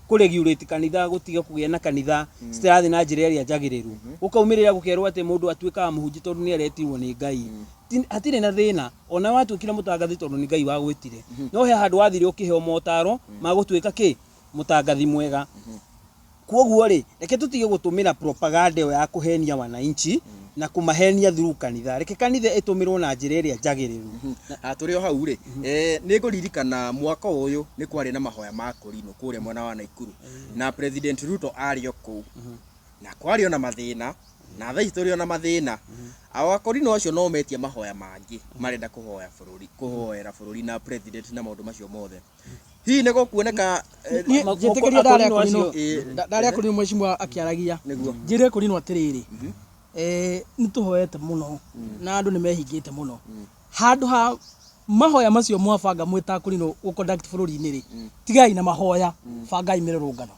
kũregulate kanitha gũtiga kũgĩa na kanitha citirathi na njĩra ĩrĩa njagĩrĩru. Ũkaumĩrĩra gũkerwo atĩ mũndũ atuĩkaga mũhunjia tondũ nĩ aretirwo nĩ Ngai. Hatirĩ na thĩna ona watuĩkire mũtangathi tondũ nĩ Ngai wagwĩtire. No he handũ wathire ũkĩheo motaro ma gũtuĩka kĩ mũtangathi mwega. Kwoguo rĩ reke tũtige gũtũmĩra propaganda ya kũhenia wananchi na kũmahenia through kanitha. Reke kanitha ĩtũmĩrwo na njĩra ĩrĩa njagĩrĩru. Tũrĩ o hau rĩ nĩ ngũririkana mwaka ũyũ nĩ kwarĩ na mahoya ma kũrinwo kũrĩa mwena wa Naikuru na President Ruto arĩ o kũu na kwarĩ ona mathĩna na thaa ici tũrĩ ona mathĩna. Akorino acio no metia mahoya mangĩ marenda kũhoera bũrũri na president na maũndũ macio mothe. Hihi nĩ gũkuoneka njĩtĩkĩria ndarĩa kũrinwo mheshimiwa akĩaragia njĩre kũrinwo atĩrĩrĩ nĩ tũhoete mũno na andũ nĩ mehingĩte mũno. Handũ ha mahoya macio mwabanga mwĩta kũrinwo gũconduct bũrũri-inĩ rĩ tigai na mahoya bangai mĩrũrũngano.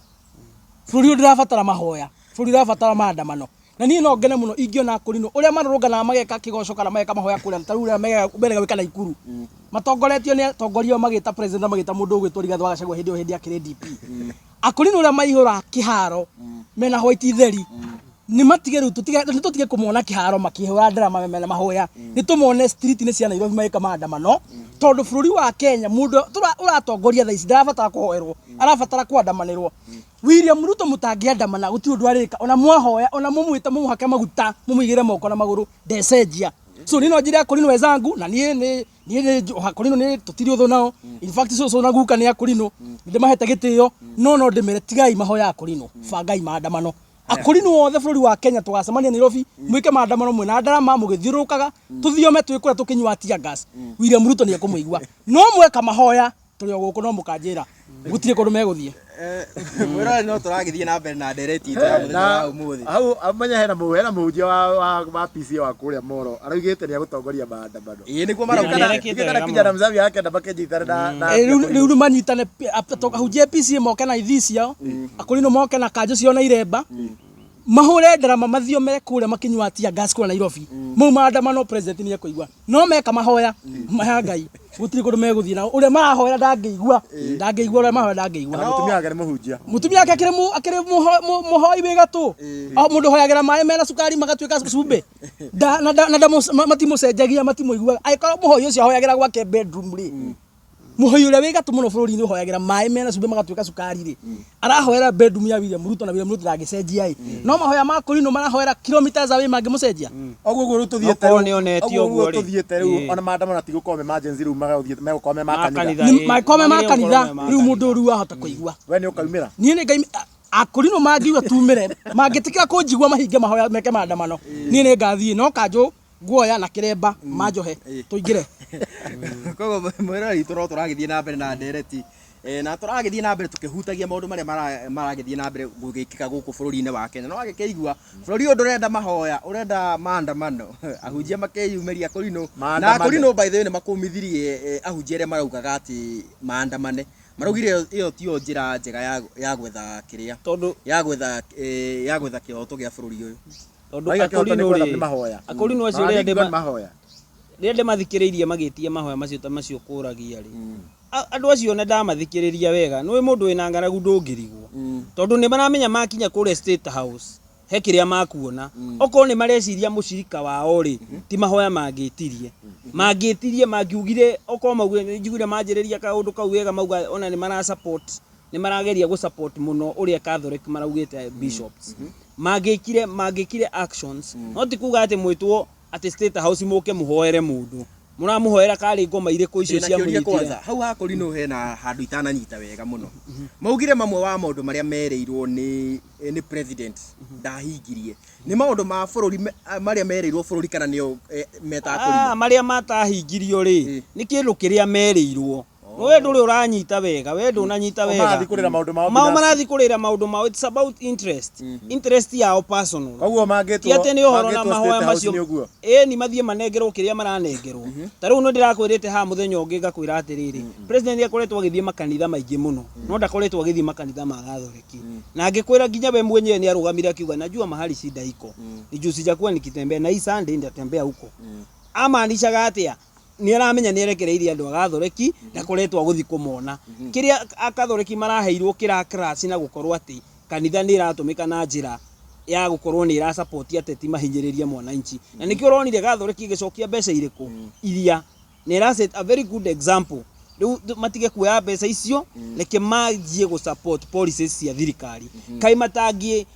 Bũrũri ndĩrabatara mahoya, bũrũri ũrabatara maandamano. Na niĩ no ngene mũno ingĩona kũrinwo ũrĩa marũrũngana mageka kĩgoco kana mageka mahoya kũrĩa ta rĩu mbere gwĩka Naikuru. Matongoretio nĩ atongoria magĩta president magĩta mũndũ ũgwĩtwo Rigathĩ wa Gachagua hĩndĩ ĩyo akĩrĩ DP. Akũrinwo ũrĩa maihũra kĩharo mena white theri nĩ matige rĩu tũtige kũmona kĩharo makĩhũra ndarama mena mahoya. Nĩ tũmone street-inĩ cia Nairobi magĩka maandamano tondũ bũrũri wa Kenya mũndũ ũratongoria thaa ici ndarabatara kũhoerwo arabatara kwandamanĩrwo. William Ruto mũtangĩandamana gũtirĩ ũndũ arĩka ona mwahoya ona mũmwĩte mũhake maguta mũmũigĩre moko na magũrũ ndecenjia. So nino njĩra kũrinwo wezangu na niĩ kũrinwo nĩ tũtirĩ ũthũ nao. In fact so na guka nĩ akũrinwo ndĩmahete gĩtĩo no ndĩmere tigai mahoya akũrinwo bangai maandamano. Akũrinwo othe bũrũri wa Kenya tũgacemania Nairobi mwĩke maandamano mwĩna ndarama mũgĩthiũrũrũkaga tũthiome twĩkũra tũkĩnyua tear gas. William Ruto nĩ ekũmũigua no mweka mahoya tũrĩ o gũkũ no mũkanjĩra gũtirĩ kũndũ megũthiĩ. Mwĩrore no tũragĩthiĩ na mbere na ndereti itũ ya mũthenya wa ũmũthĩ. Hau amenya hena mũhunjia wa PC wa kũrĩa Moro araugĩte nĩ agũtongoria maandamano. Nĩguo marauga kana kijana mzavi yake na makĩnyitana na rĩu manyitane ahunjia PC moke na ithi ciao akũrinwo moke na kanjũ ciao na iremba mahore ndarama mathio me kure makinywa tia gas kwa Nairobi mu maandamano president ni ekoigwa no meka mahoya mahangai gutiri kundu meguthie na ure mahoya ndangĩigua ure mahoya ndangĩigua mutumia wake ni muhunjia mutumia wake akire muhoi wigatu mundu hoyagira mai mena sukari magatuika cumbe na matimucenjagia matimuigua aikorwo muhoi ucio hoyagira gwake bedroom ri muhoi uria wigatu muno bururi ni hoyagira mai mena cumbe magatuika sukari ri arahoera bedroom ya William Ruto na William Ruto ndagicenjia no mahoya ma Kurino marahoera kilometers away mangimucenjia oguo rututhiete riu ona maandamano tigukome emergency riu magathie megukome makanitha riu mundu riu ahota kuigua we ni ukaumira nie ni ngai Akurino mangiwa tumire mangitikira kunjigua mahinge mahoya meke maandamano nie ni ngathie no kanjo guoya na kiremba manjohe tuingire kogo mwirori turagithie na mbere na ndereti na turagithie na mbere tukihutagia maundu maria maragithie na mbere gugikika guku bururi-ini wa Kenya no agikeigua bururi undu urenda mahoya urenda maandamano ahunjia makeyumeria Kurino na Kurino by the way ni makumithirie ahunjia aria maraugaga ati maandamane maraugire iyo tio njira njega ya gwetha kiria tondu ya gwetha kioto gia bururi uyu tondu Akurino acio ria ndemathikiriirie magitie mahoya macio ta macio kuragia ri andu acio na ndamathikiriria wega nwi mundu wina ngaragu ndungirigwo tondu ni maramenya makinya kure State House he kiria makuona okorwo ni mareciria mucirika wao ri ti mahoya mangitirie mangiugire okorwo maugire njiguire manjiriria kaundu kau wega mauga ona ni mara support ni marageria gu support muno uria Catholic maraugite bishops mangikire actions no ti kuga ati mwitwo ati State House muke muhoere mundu muramuhoera kari ngoma iriko icio cia munyitire hau ha Kurino hena handu itananyita wega muno maugire mamwe wa maundu maria mereirwo ni president ndahingirie ni maundu ma bururi maria mereirwo bururi kana nio meta Kurino maria matahingirio ri ni kindu kiria mereirwo we nduri uranyita wega we ndunanyita wega marathi kurira maundu mao it's about interest yao personal koguo mangitwo yate ni uhoro na mahoya macio ni mathie manengerwo kiria maranengerwo tariu no ndirakwirite ha muthenya ungi ngakwira atiriri president akoretwo agithie makanitha maingi muno no ndakoretwo agithie makanitha ma Gathoreki na angikwira nginya we mwenyewe ni arugamire akiuga najua mahali shida iko ni juzi jakuwa nikitembea na hii Sunday ndatembea huko amaanishaga atia ni aramenya ni erekereirie andu Gathoreki ndakoretwo aguthi kumona kiria Gathoreki maraheirwo kira crash na gukorwo ati kanitha ni iratumika na njira ya gukorwo ni ira support ateti mahinyiriria mwananchi na nikio ronire Gathoreki gicokia mbeca iriku iria ni ira set a very good example riu matige kuya mbeca icio reke majie gu support policies cia thirikari kai matangie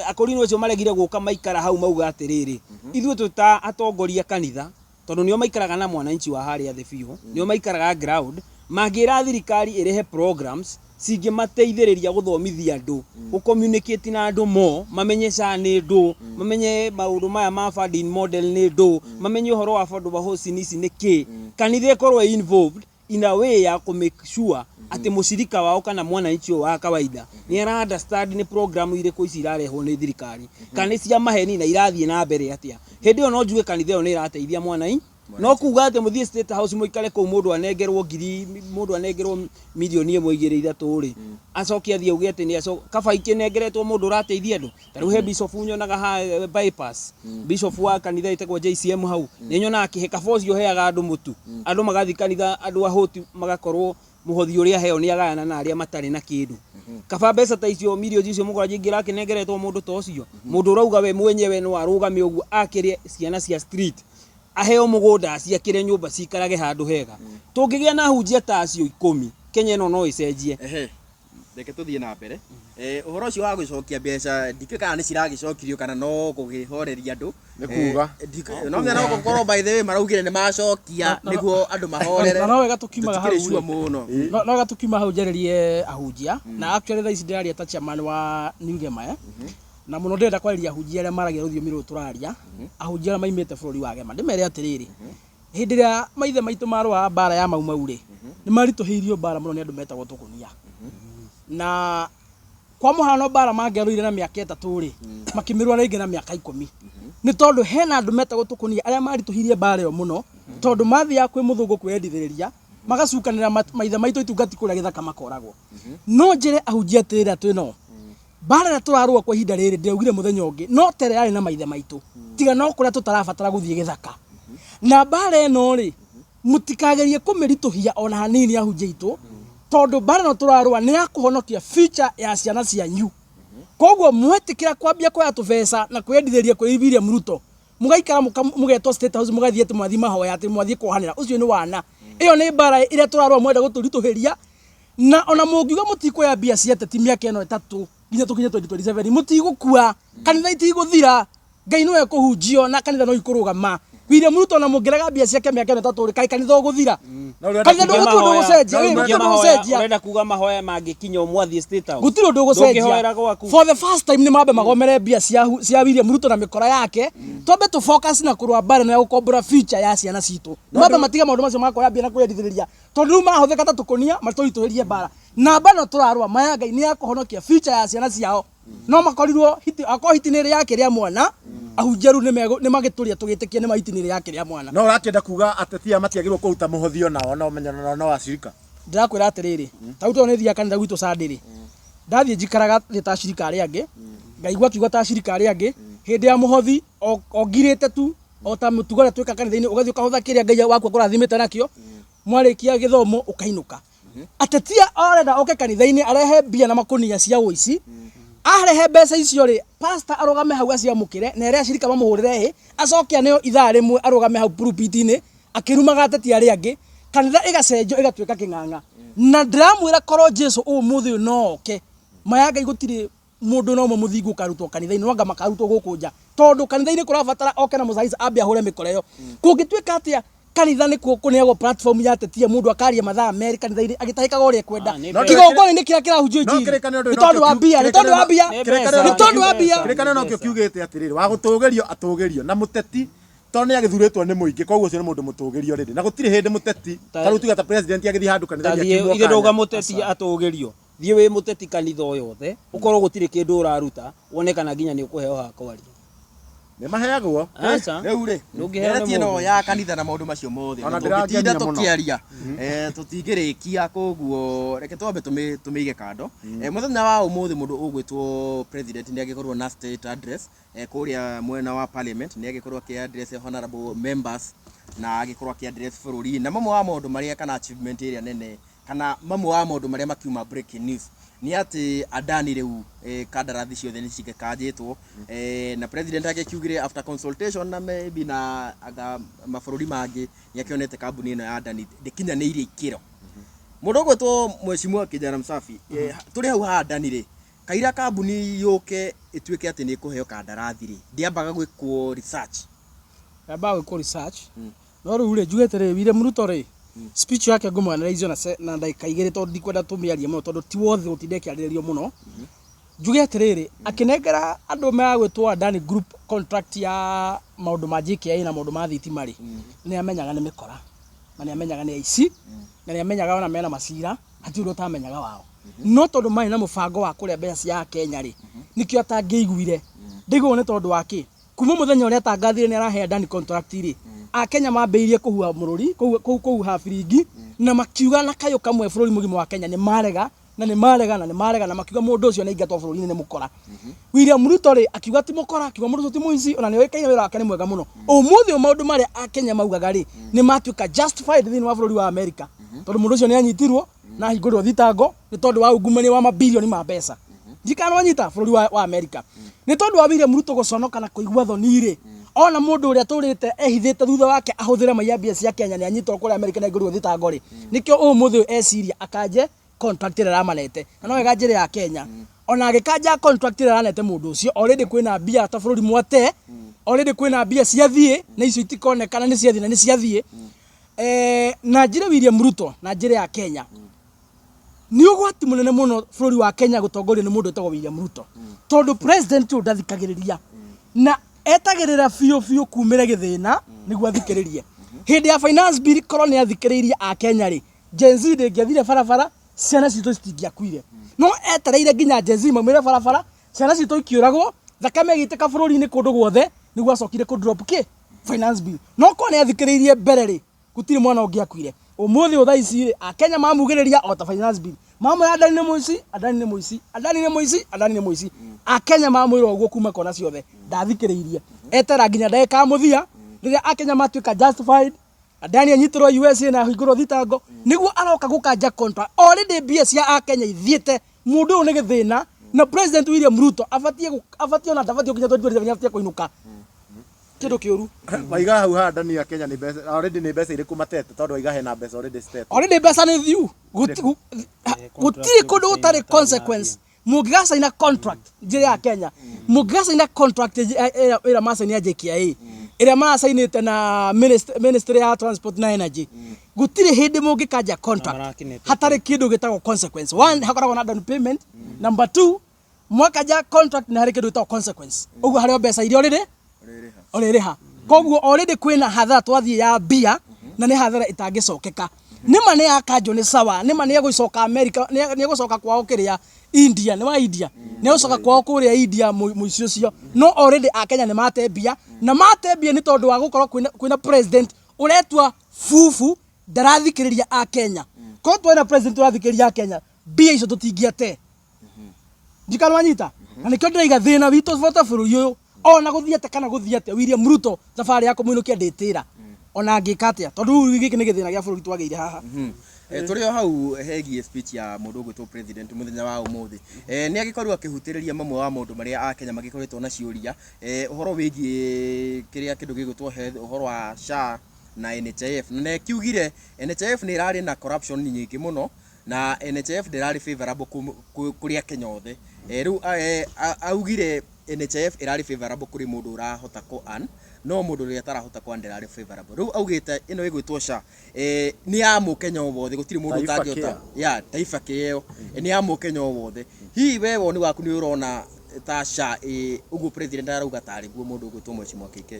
Akurino acio maregire guka maikara hau mauga atiriri ithuĩ tuta atongoria kanitha tondu nio maikaraga na mwananchi wa haria the biu nio maikaraga ground mangira thirikari irehe programs cingimateithiriria guthomithia andu gu communicate na andu mo mamenye ni ndu mamenye maundu maya ma funding model ni ndu mamenye uhoro wa affordable housing ici niki kanitha ikorwo involved in a way ya ku make sure ati mushirika wao kana mwananchi wa kawaida ni ara understand ni program iriko ici irarehwo ni thirikari kana cia maheni na irathie na mbere atia hindi no njuge kanitha yo ni irateithia mwananchi no kuga ati muthie State House muikare ku mundu anengerwo ngiri mundu anengerwo milioni 1.3 ri acokia thie uge ati ni aco kaba ikinengeretwo mundu urateithia andu tariu he bishop nyonaga ha bypass bishop wa kanitha itegwo JCM hau ni nyona akihe kabocio heaga andu mutu andu magathi kanitha andu ahoti magakorwo muhothi uria heo ni agayana na aria matari na kindu kaba mbeca ta icio milioni icio mugora jingira kinengeretwo mundu ta ucio mundu urauga we mwenyewe no arugame uguo akirie ciana cia street aheo mugunda ciakire nyumba cikarage handu hega tungigia na hunjia ta acio 10 Kenya no icenjie reke tuthie na mbere uhoro ucio wa gucokia mbeca ndikikana ni ciragicokirio kana no kugihoreria andu ni kuga no mena no gukorwo by the way maraugire ni macokia niguo andu mahorere no wega tukimaga hau muno no wega tukima hau njererie ahunjia na actually tha ici ndiraria ta chairman wa New Gema na muno ndenda kwariria ahunjia aria maragia ruthiomi ru turaria ahunjia maimite bururi wa Gema ndimere atiriri hindi ria maithe maitu marwa bara ya mauri ni marituhirio bara muno ni andu metagwo tukunia na kwa muhano bara mangeruire na miaka 3 ri makimirwa ringi na miaka 10 ni tondu hena andu metagwo tukunia aria marituhirie bara yo muno tondu mathia kwi muthungu kwendithiriria magacukanira maithe maitu itungati kuria githaka makoragwo no njire ahunjia tirira twino bara na turarua kwa ihinda riri ndirugire muthenya ungi no tere yari na maithe maitu tiga no kuria tutarabatara guthie githaka na bara eno ri mutikagerie kumirituhia ona hanini ahunjia itu tondu bara no turarua ni akuhonokia future ya ciana cianyu koguo mwetikira kwambia kwa tubesa na kwendithiria kwa William Ruto mugaikara mugetwo State House mugathie ati mwathi mahoya ati mwathi kuhanira ucio ni wana iyo ni bara ire turarua mwenda guturituhiria na ona mungiuga mutikoya bia cia teti miaka eno 3 nginya tukinye 2027 mutigukua kanitha itiguthira Ngai no ekuhunjio na kanitha no ikurugama William Ruto na mungiraga bia ciake miaka eno 3 kai kanitha uguthira kanitha ndugutundu gucenjia urenda kuga mahoya mangikinya mwathi State House gutiro ndu gucenjia for the first time ni mabe magomere bia cia William Ruto na mikora yake tobe tu focus na kurwa bara na gukombora future ya ciana citu mabe matiga maundu macio makoya bia na kwendithiriria tondu mahuthika ta tukunia matũituhirie bara na bana turarwa maya Ngai ni akuhonokia future ya ciana ciao no makorirwo hiti yake ria mwana ahunjeru ni magituria tugitikia ni mahitinire yake ria mwana no urakenda kuga atetia matiagirwo kuruta muhothio nao no menyana no acirika ndirakwira atiriri tauto ni thia kanitha gwitu Sandiri ndathie njikaraga ta acirika aria angi ngaigua kiuga ta acirika aria angi hindi ya muhothi ogirite tu o ta mutugara twika kanitha-ini ugathie ukahutha kiria Ngai waku akurathimite nakio mwarikia githomo ukainuka atetia orenda oke kanitha-ini arehe bia na makunia cia uici arehe mbeca icio ri pastor arugame hau aciamukire na ria acirika mamuhurire acokia neo ithaa rimwe arugame hau pulpit-ini akirumaga atetia aria angi kanitha igacenjo igatwika king'ang'a na ndiramwira korwo Jesu umuthi no oke maya Ngai gutiri mundu no muthingu karutwo kanitha-ini wanga makarutwo guku nja tondu kanitha-ini kurabatara oke na muthaica ambia hure mikoreo kungitwika atia kanitha ni kuneagwo platform ya tetia mundu akaria mathaa America kanitha-ini agitahikaga uria kwenda kigongoni ni kira kirahunjio injili ni tondu wa bia kirekano no kio kiugite atiriri wa gutugerio atugerio na muteti tondu agithuritwo ni muingi koguo cio ni mundu mutugerio rindi na gutiri hindi muteti taru tuga ta president agithi handu kanitha-ini akiuga ithe nduga muteti atugerio thie wi muteti kanitha o yothe ukorwo gutiri kindu uraruta wonekana nginya ni ukuheo ha kwaria ni maheagwo riu ri ngeretie no ya kanitha na maundu macio mothe tutinda tukiaria tutingirikia koguo reke twambe tumige kando muthenya wa umuthi mundu ugwitwo president ni agikorwo na state address kuria mwena wa parliament ni agikorwo ki address honorable members na agikorwo ki address bururi na mamwe wa maundu maria kana achievement iria nene kana mamwe wa maundu maria makiuma breaking news ni ati Adani riu kandarathi ciothe ni cigekanjitwo na president agikiugire after consultation na maybe na mabururi mangi ni akionete kambuni ino ya Adani ndikinyaniirie ikiro mundu gwetwo Mheshimiwa Kijana Msafi turi hau ha Adani ri kaira kambuni yuke ituike ati ni kuheo kandarathi ri ndiambaga gwikwo research no riu ri njugete ri William Ruto ri speech yake ngumwanĩrĩirio na ndagĩka igĩrĩ tondu ndikwenda tũmĩarie mũno tondu ti wothe ũtinde kĩarĩrĩrio mũno njuge atĩrĩrĩ akinengera andũ megwĩtwo Adani Group contract ya maũndũ ma JKIA na maũndũ ma thitima rĩ nĩ amenyaga nĩ mĩkora na nĩ amenyaga nĩ aici na nĩ amenyaga ona mena macira hatirĩ ũndũ ũtamenyaga wao no tondu marĩ na mũbango wa kũrĩa mbeca cia Kenya rĩ nĩkĩo atangĩiguire ndĩgwo nĩ tondu wa kĩ kuma mũthenya ũrĩa atangathire nĩ arahe Adani contract rĩ Akenya mambĩirie kuhua mũrũri kuhuha biringi na makiuga na kayo kamwe bũrũri mũgima wa Kenya nĩ marega na makiuga mũndũ ũcio nĩ aingatwo bũrũri-inĩ nĩ mũkora William Ruto rĩ akiuga ti mũkora akiuga mũndũ ũcio ti mũici ona nĩ oĩkaine wĩra wake nĩ mwega mũno ũmũthĩ maũndũ marĩa Akenya maugaga rĩ nĩ matuĩka justified thĩinĩ wa bũrũri wa America tondũ mũndũ ũcio nĩ anyitirwo na ahingũrĩrwo thitango nĩ tondũ wa ungumania wa mabilioni ma mbeca ndikananyita bũrũri wa America nĩ tondũ wa William Ruto gũconoka na kũigua thoni rĩ ona mundu uria turite ehithite thutha wake ahuthira mayambia cia Kenya ni anyitwo kuri America na iguru thitango ri nikio umuthi esiria akanje contract ira ramanete na no wega njire ya Kenya ona agikanja contract ira ranete mundu ucio already kwina bia ta bururi mwate already kwina bia ciathie na icio itikonekana ni ciathie na ni ciathie na njire William Ruto na njire ya Kenya ni ugwati munene muno bururi wa Kenya gutongorio ni mundu etagwo William Ruto tondu president ndathikagiriria na etagirira fiu kumira githina niguo athikiririe hindi ya finance bill koroni athikiririe a Kenya ri Gen Z ndingiathire barabara ciana citu citingiakuire no etereire nginya Gen Z maumire barabara ciana citu ikiuragwo thakame igiteka bururi-ini kundu guothe niguo acokire ku drop ki finance bill no koroni athikiririe mbere ri gutiri mwana ungiakuire umuthi utha ici akenya mamugiriria o ta finance bill mama ya Adani nĩ mũici akenya mamwĩra ũguo kuma kona ciothe ndathikĩrĩirie etera nginya ndagĩka mũthia rĩrĩa akenya matuĩka justified Adani anyitirwo USA na hingũrwo thitango nĩguo aroka gũkanja contract already mbia cia akenya ithiĩte mũndũ ũyũ nĩ gĩthĩna na president William Ruto abatie ona ndabatie kinya 2027 kũinuka kĩndũ kĩũru waiga hau Adani ya Kenya nĩ mbeca already nĩ mbeca irĩkũ matete tondũ waiga hena mbeca already state mbeca nĩ thiu gũtirĩ kũndũ gũtarĩ consequence mũngĩgacaina contract njĩra ya Kenya mũngĩgacaina contract ĩrĩa macaina ya JKIA ĩrĩa macainĩte na ministry ya transport na energy gũtirĩ hĩndĩ mũngĩkanja contract hatarĩ kĩndũ gĩtagwo consequence one hakoragwo na down payment number 2 mwakanja contract na harĩ kĩndũ gĩtagwo consequence ũguo harĩ mbeca iria ũrĩrĩha koguo already kwĩna hathara twathiĩ ya mbia na nĩ hathara itangĩcokeka nĩma nĩ akanjwo nĩ sawa nĩma nĩ egũcoka America nĩ egũcoka kwao kĩrĩa India nĩ wa India nĩ egũcoka kwao kũrĩa India mũici ũcio no already akenya nĩ mate mbia na mate mbia nĩ tondũ wa gũkorwo kwĩna president ũretua fufu ndarathikĩrĩria akenya ko twĩna president ũrathikĩrĩria akenya mbia icio tũtingĩate ndikano anyita na nĩkĩo ndĩraiga thĩna witũ bota bũrũri ũyũ ona gũthiĩte kana gũthiĩte William Ruto thabarĩ ya kũmũinũkia ndĩtĩra ona angĩka atĩa tondũ gĩkĩ nĩ gĩthĩna gĩa bũrũri twagĩire haha tũrĩ o hau hegie speech ya mũndũ ũgwĩtwo president mũthenya wa ũmũthĩ nĩ agĩkorwo akĩhutĩrĩria mamwe wa maũndũ marĩa akenya magĩkoretwo na ciũria ũhoro wĩgiĩ kĩrĩa kĩndũ gĩgwĩtwo health ũhoro wa SHA na NHIF na kiugire NHIF nĩ ĩrarĩ na corruption nyingĩ mũno na NHIF ndĩrarĩ favorable kũrĩ akenya othe rĩu augire NHIF ĩrarĩ favorable kũrĩ mũndũ ũrahota ko earn no mũndũ ũrĩa atarahota ko earn ndĩrarĩ favorable rĩu augĩte ĩno ĩgwĩtwo SHA nĩ ya mũkenya wothe gũtirĩ mũndũ ũtangĩhota ya taifa kĩyo nĩ ya mũkenya wothe hihi we woni waku nĩ ũrona ta SHA ũguo president arauga tarĩ guo mũndũ ũgwĩtwo Mheshimiwa KK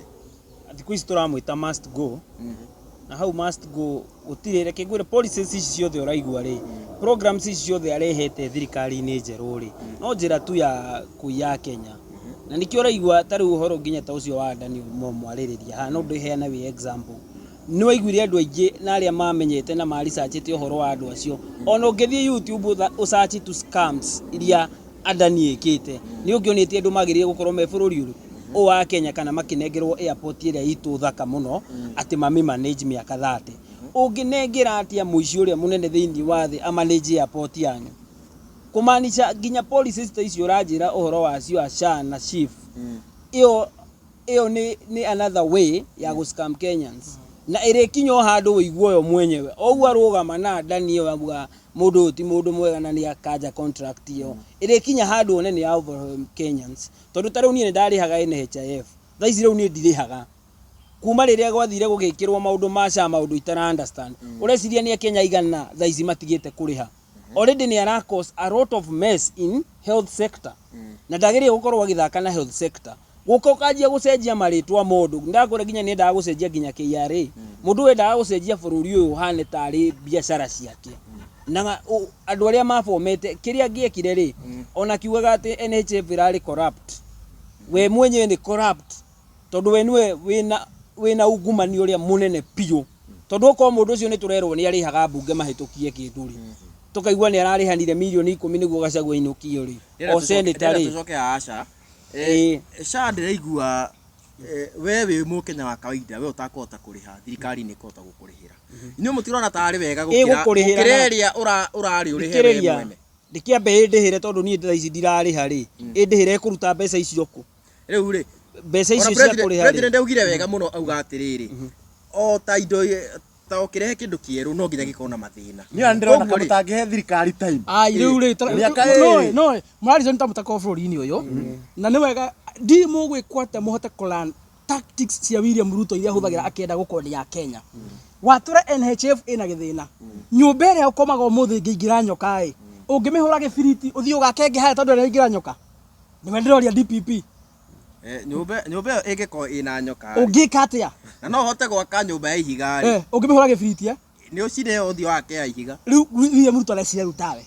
thikũ ici tũramwĩta must go na hau must go gũtirĩ reke ngwĩre policies ici ciothe ũraigua rĩ programs ici ciothe arehete thirikari-inĩ njerũ rĩ no njĩra tu ya kũiya Kenya na nĩkĩo ũraigua tarĩ ũhoro nginya ta ũcio wa Adani mwarĩrĩria ha no ndĩheana wĩ example nĩ waiguire andũ aingĩ na arĩa mamenyete na researchete ũhoro wa andũ acio ona ũngĩthiĩ YouTube ũsearch tu scams iria Adani ĩkĩte nĩ ũngĩonete andũ magĩrĩire gũkorwo me bũrũri ũrĩ o wa Kenya kana makinengerwo airport ĩrĩa itũ thaka mũno atĩ mami manage mĩaka 30 ũngĩnengera atia mũici ũrĩa mũnene thĩinĩ wa thĩ amanage airport yanyu kumaanisha nginya policies ta icio ũranjĩra ũhoro wacio wa SHA na SHIF ĩyo nĩ another way ya gũscam Kenyans na ĩrĩkinya handũ ũiguo mwenyewe ũguo arũgama na Adani ĩyo abuga mũndũ ũyũ ti mũndũ mwega na nĩ akanja contract ĩyo ĩrĩkinya handũ one nĩ ya overwhelm Kenyans tondũ ta rĩu niĩ ndarĩhaga NHIF thaa ici rĩu niĩ ndirĩhaga kuma rĩrĩa gwathire gũgĩkĩrwo maũndũ ma SHA maũndũ itara understand ũreciria nĩ Kenya igana thaa ici matigĩte kũrĩha already nĩ ara cause a lot of mess in health sector na ndagĩrĩire gũkorwo agĩthaka na health sector gũko kanjia gũcenjia marĩtwa mũndũ ndakora nginya nĩ ndaga gũcenjia nginya KRA mũndũ wendaga gũcenjia bũrũri ũyũ hane tarĩ biacara ciake na andũ arĩa mafomete kĩrĩa angĩekire rĩ ona kiugaga atĩ NHIF ĩrarĩ corrupt we mwenyewe nĩ corrupt tondũ we niwe wĩna ungumani ũrĩa mũnene piũ tondũ okorwo mũndũ ũcio nĩ tũrerwo nĩ arĩhaga mbunge mahĩtũkie kĩndũ rĩ tukaigua nĩ ararĩhanire mirioni 10 nĩguo Gachagua inũkio rĩ o senator rĩ tucoke aca SHA ndĩraigua we wĩ mũkenya wa kawaida we ũtakũhota kũrĩha thirikari nĩ ĩkũhota gũkũrĩhĩra inyuĩ mũtirona tarĩ wega gũkĩra ĩrĩa ũrarĩ ũrĩhe we mwene ndĩkĩambe ĩndĩhĩre tondũ niĩ thaa ici ndirarĩha rĩ ĩndĩhĩre kũruta mbeca icio kũ rĩu rĩ mbeca icio cia kũrĩha president augire wega mũno auga atĩrĩrĩ o ta indo ta ũkĩrehe kĩndũ kĩerũ no nginya gĩkorwo na mathĩna niĩ ndĩrona kamũ tangĩhe thirikari time rĩu rĩ no mwarĩzo nĩtamũtaka bũrũri-inĩ ũyũ na nĩ wega ndi mũgwĩkwo atĩ mũhote kũlan tactics cia William Ruto iria hũthagĩra akĩenda gũkonia Kenya watũra NHIF ĩna gĩthĩna nyũmba ĩrĩa ũkomaga ũmũthĩ ngĩingĩra nyoka ĩ ũngĩmĩhũra gĩbiriti ũthiĩ ũgakenge haya tondũ ĩrĩa ingĩra nyoka nĩwe ndĩroria DPP nyũmba ĩyo ĩngĩkorwo ĩna nyoka ũngĩka atĩa na no hote gwaka nyũmba ya ihiga rĩ ũngĩmĩhũra gĩbiriti nĩ ũcire ũthiũ wake ya ihiga rĩu William Ruto areciria tawe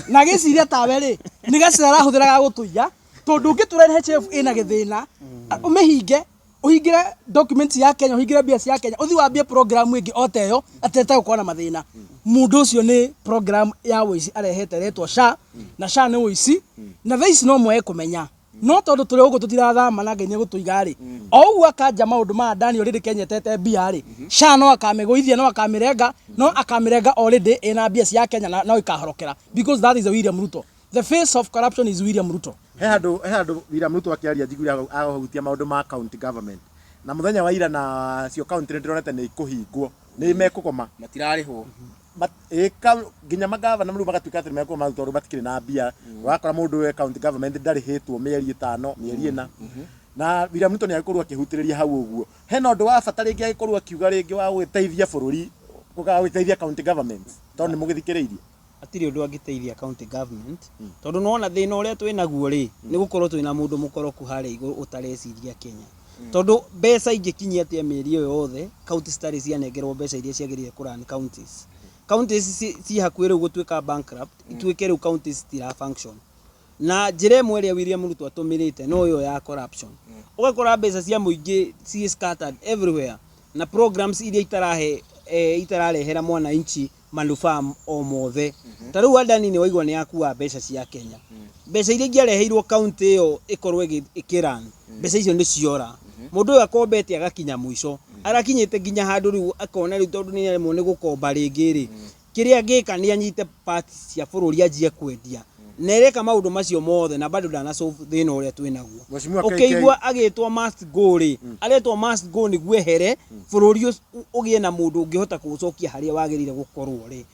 na gĩciria tawe rĩ nĩ gacira arahũthĩra ga gũtũiya tondũ ũngĩtũra NHIF ĩna gĩthĩna ũmĩhinge uhingire document ya Kenya uhingire mbia cia Kenya uthi wambie program ingi oteyo atete gukona mathina mundu ucio ni program ya wici arehete retwo SHA na SHA ni wici na thaici no mwe kumenya no tondu turi ugu tutirathama na Ngai ni gutuiga ri o ugu akanja maundu ma ndani already Kenya tete mbia ri SHA no akamiguithia no akamirenga already ina mbia cia Kenya no ikahorokera because that is a William Ruto. The face of corruption is William Ruto. He handu William Ruto akiaria njiguire ahutia maundu ma county government na muthenya wa ira na cio county ndironete ni ikuhingwo ni mekukoma matirarihwo nginya magavana mru magatuika ati mekukoma maruto ru batikire na mbia wakora mundu we county government ndarihitwo mieri 5 mieri 4 na William Ruto ni agikorwo akihutiriria hau uguo hena undu wa bata ringi agikorwo akiuga ringi wa gwiteithia bururi gwiteithia county government tondu ni mugithikiriirie atiri undu angiteithia county government tondu nona thina uria twinaguo ri ni gukorwo twina mundu mukoroku hare iguru utareciria Kenya tondu mbeca ingikinyia atia mieri yo yothe county stars cianegerwo mbeca iria ciagirire kurani counties ci hakuire gutwika bankrupt itwike riu counties tira function na njire mweria William Ruto atumirite no yo ya corruption ugakora mbeca cia muingi ci scattered everywhere na programs iria itararehera mwana inchi manufaa o mothe tariu Adani ni waigwa ni akuwa mbeca cia Kenya mbeca iria ngiareheirwo county yo ikorwo ikiran mbeca icio ni ciora mundu uyu akombete agakinya mwico arakinyite nginya handu riu akona riu tondu ni aremwo ni gukomba ringi ri kiria ngika ni anyite party cia bururi anjie kwendia nereka maundu macio mothe na bado ndana solve thina uria twinaguo ukeigwa agitwa must go ri aretwo must go ni gwehere bururi ugie na mundu ungihota gucokia haria wagirire gukorwo ri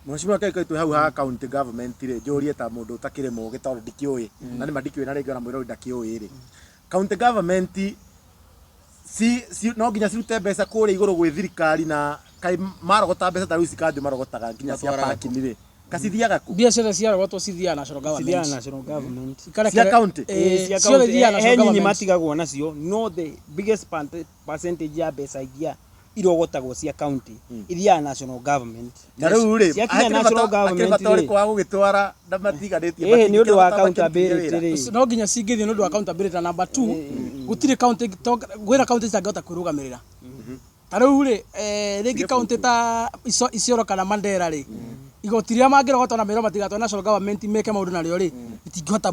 Mheshimiwa KK tu hau ha county government ri njurie ta mundu utakire mugi tondu ndikiui na ni mandikiwe na ringi ona mwiro ndakiui ri county government si no nginya cirute mbeca kuri iguru gwi thirikari na kai marogota mbeca ta ruci kandi marogotaga nginya cia parking ri kasithiaga ku mbia ciothe ciarogotwo cithia national government cia county ciothe thia national government matigagwo nacio no the biggest percentage ya mbeca iria irogotagwo cia county iria national government na riu ri ciakinya national government ri kwa gugitwara na matiganitie ni undu wa accountability no nginya cingithio ni undu wa accountability na number 2 gutire county gwira county citangihota kwirugamirira tariu ri ringi county ta Isiolo kana Mandera ri igoti ria mangirogota na mero matigatwa national government meke maundu nario ri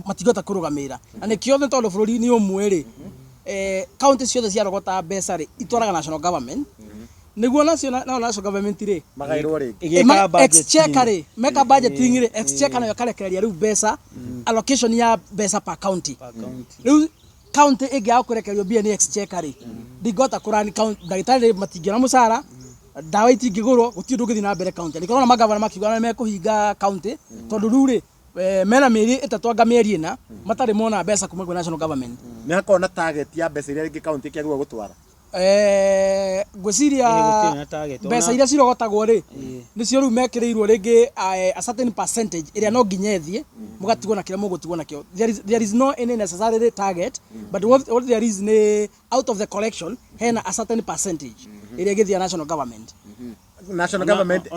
matingihota kwirugamira na nikio thi tondu bururi ni umwe ri county ciothe ciarogota mbeca ri itwaraga national government niguo nacio na national government ri magairwo ri exchequer ri meka budgeting ri exchequer nayo karekereria riu mbeca allocation ya mbeca per county riu county igi akurekerio mbia ni exchequer ri ndigota kurani county ndagitari matingira mucara dawa itingigurwo gutindu githi na mbere county nikorona magavana makiuga na mekuhinga county tondu riu ri mena mieri itatwanga mieri ina matari mona mbeca kuma kwa national government ni hakona target ya mbeca iria ringi county kiagwa gutwara gwiciria mbeca iria cirogotagwo ri nicio riu mekireirwo ringi a certain percentage iria no nginyethie mugatigwo na kiria mugutigwo nakio there is no any necessary target but what there is ni out of the collection hena a certain percentage iria githia national government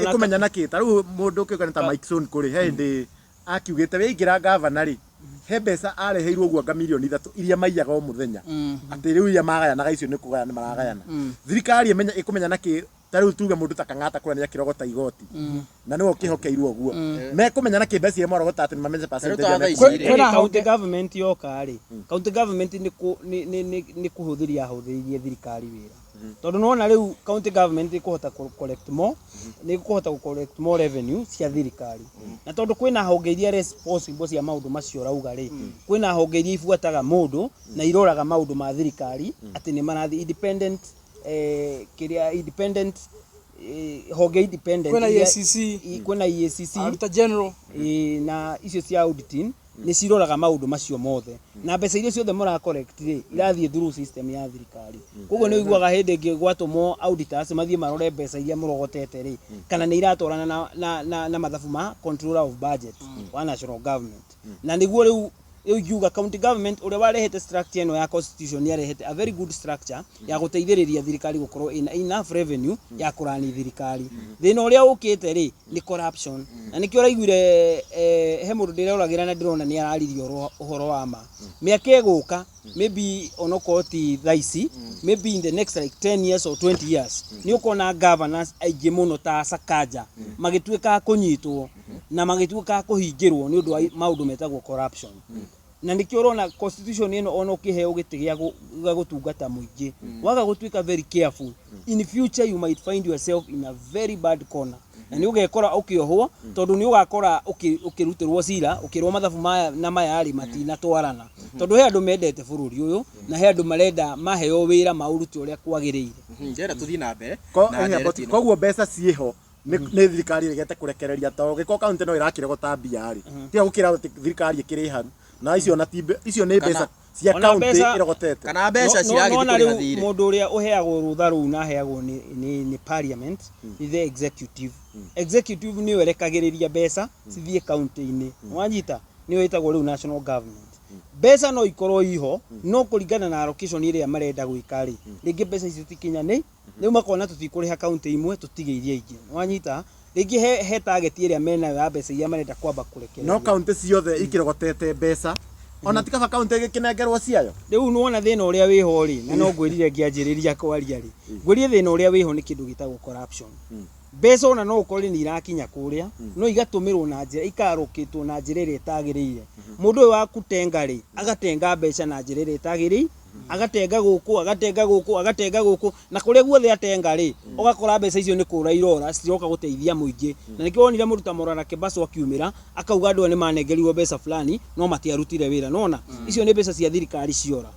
ikumenya na ki taru mundu ukigana ta Mike Son kuri hindi akiugite we ingira governor ri he mbeca areheirwo guanga milioni 3 iria maiyaga o muthenya ati riu ya magayana icio ni kugayana maragayana thirikari imenya ikumenya na ki taru tuge mundu takangata kurania kirogota igoti na niwo kihokeirwo guo mekumenya na ki mbeca iria marogota ati mamenye percentage county government yoka ri county government ni kuhuthiria huthirie thirikari wira tondu nona riu county government ikuhota collect more revenue cia thirikari na tondu kwina honge iria responsible cia maundu macio rauga ri kwina honge iria ifuataga mundu na iroraga maundu ma thirikari ati ni marathi independent honge independent kwina EACC auditor general na icio cia auditing ni ciroraga maundu macio mothe na mbeca iria ciothe mura collect ri irathie through system ya thirikari koguo ni iguaga hindi ngi gwatũmwo auditors mathie marore mbeca iria murogotete ri kana ni iratwarana na mathabu ma controller of budget wa national government na niguo riu yuga county government ule warehete structure eno ya constitution ya rehete a very good structure ya guteithiriria thirikari gukorwo ina enough revenue ya kurani thirikari thina uria ukite ri ni corruption na nikio raiguire he mundu ndireragira na ndirona ni araririo uhoro wa ma miaka iguka maybe onokoti thaici maybe in the next like 10 years or 20 years ni ukona governors aige muno ta Sakaja magituika kunyitwo na magituika kuhingirwo ni undu wa maundu metagwo corruption na nikio urona constitution ino ono kiheo gitigia gutungata muingi waga gutuika very careful in future you might find yourself in a very bad corner na ni ugekora ukiohwo tondu ni ugakora ukirutirwo cira ukirwo mathabu maya na maya ari matina twarana tondu he andu mendete bururi uyu na he andu marenda maheo wira mauruti uria kwagiriire njera tuthii na mbere koguo mbeca ciho ni thirikari igete kurekereria to giko county no irakire gutambia ri tiga gukira thirikari ikiriha na icio na tibe icio ni mbeca cia county irogotete kana mbeca ciragithira thire mundu uria uheagwo rutha ru na heagwo ni parliament ni the executive ni werekagiriria mbeca cithie county ini wanyita ni wetagwo riu national government mbeca no ikorwo iho no kuringana na allocation iria marenda gwika ri ringi mbeca icio tikinyane riu makona tutikuriha county imwe tutigeirie ingi wanyita ringi he target iria mena ya mbeca iria marenda kwamba kurekereria no county ciothe ikirogotete mbeca ona tikaba county gikinengerwo ciayo riu nuona thina uria wiho ri na no ngwirire ngianjiriria kwaria ri ngwirie thina uria wiho ni kindu gitagwo corruption mbeca ona no ukore ni irakinya kuria no igatumirwo na njira ikarukitwo na njira iria itagiriire mundu wa kutenga ri agatenga mbeca na njira iria itagiriire agatenga guku na kuria guothe atenga ri ugakora mbeca icio ni kura irora ciroka guteithia muingi na nikio wonire muruta Morana Kibaso akiumira akauga andu ni manengerirwo mbeca fulani no matiarutire wira nona icio ni mbeca cia thirikari ciora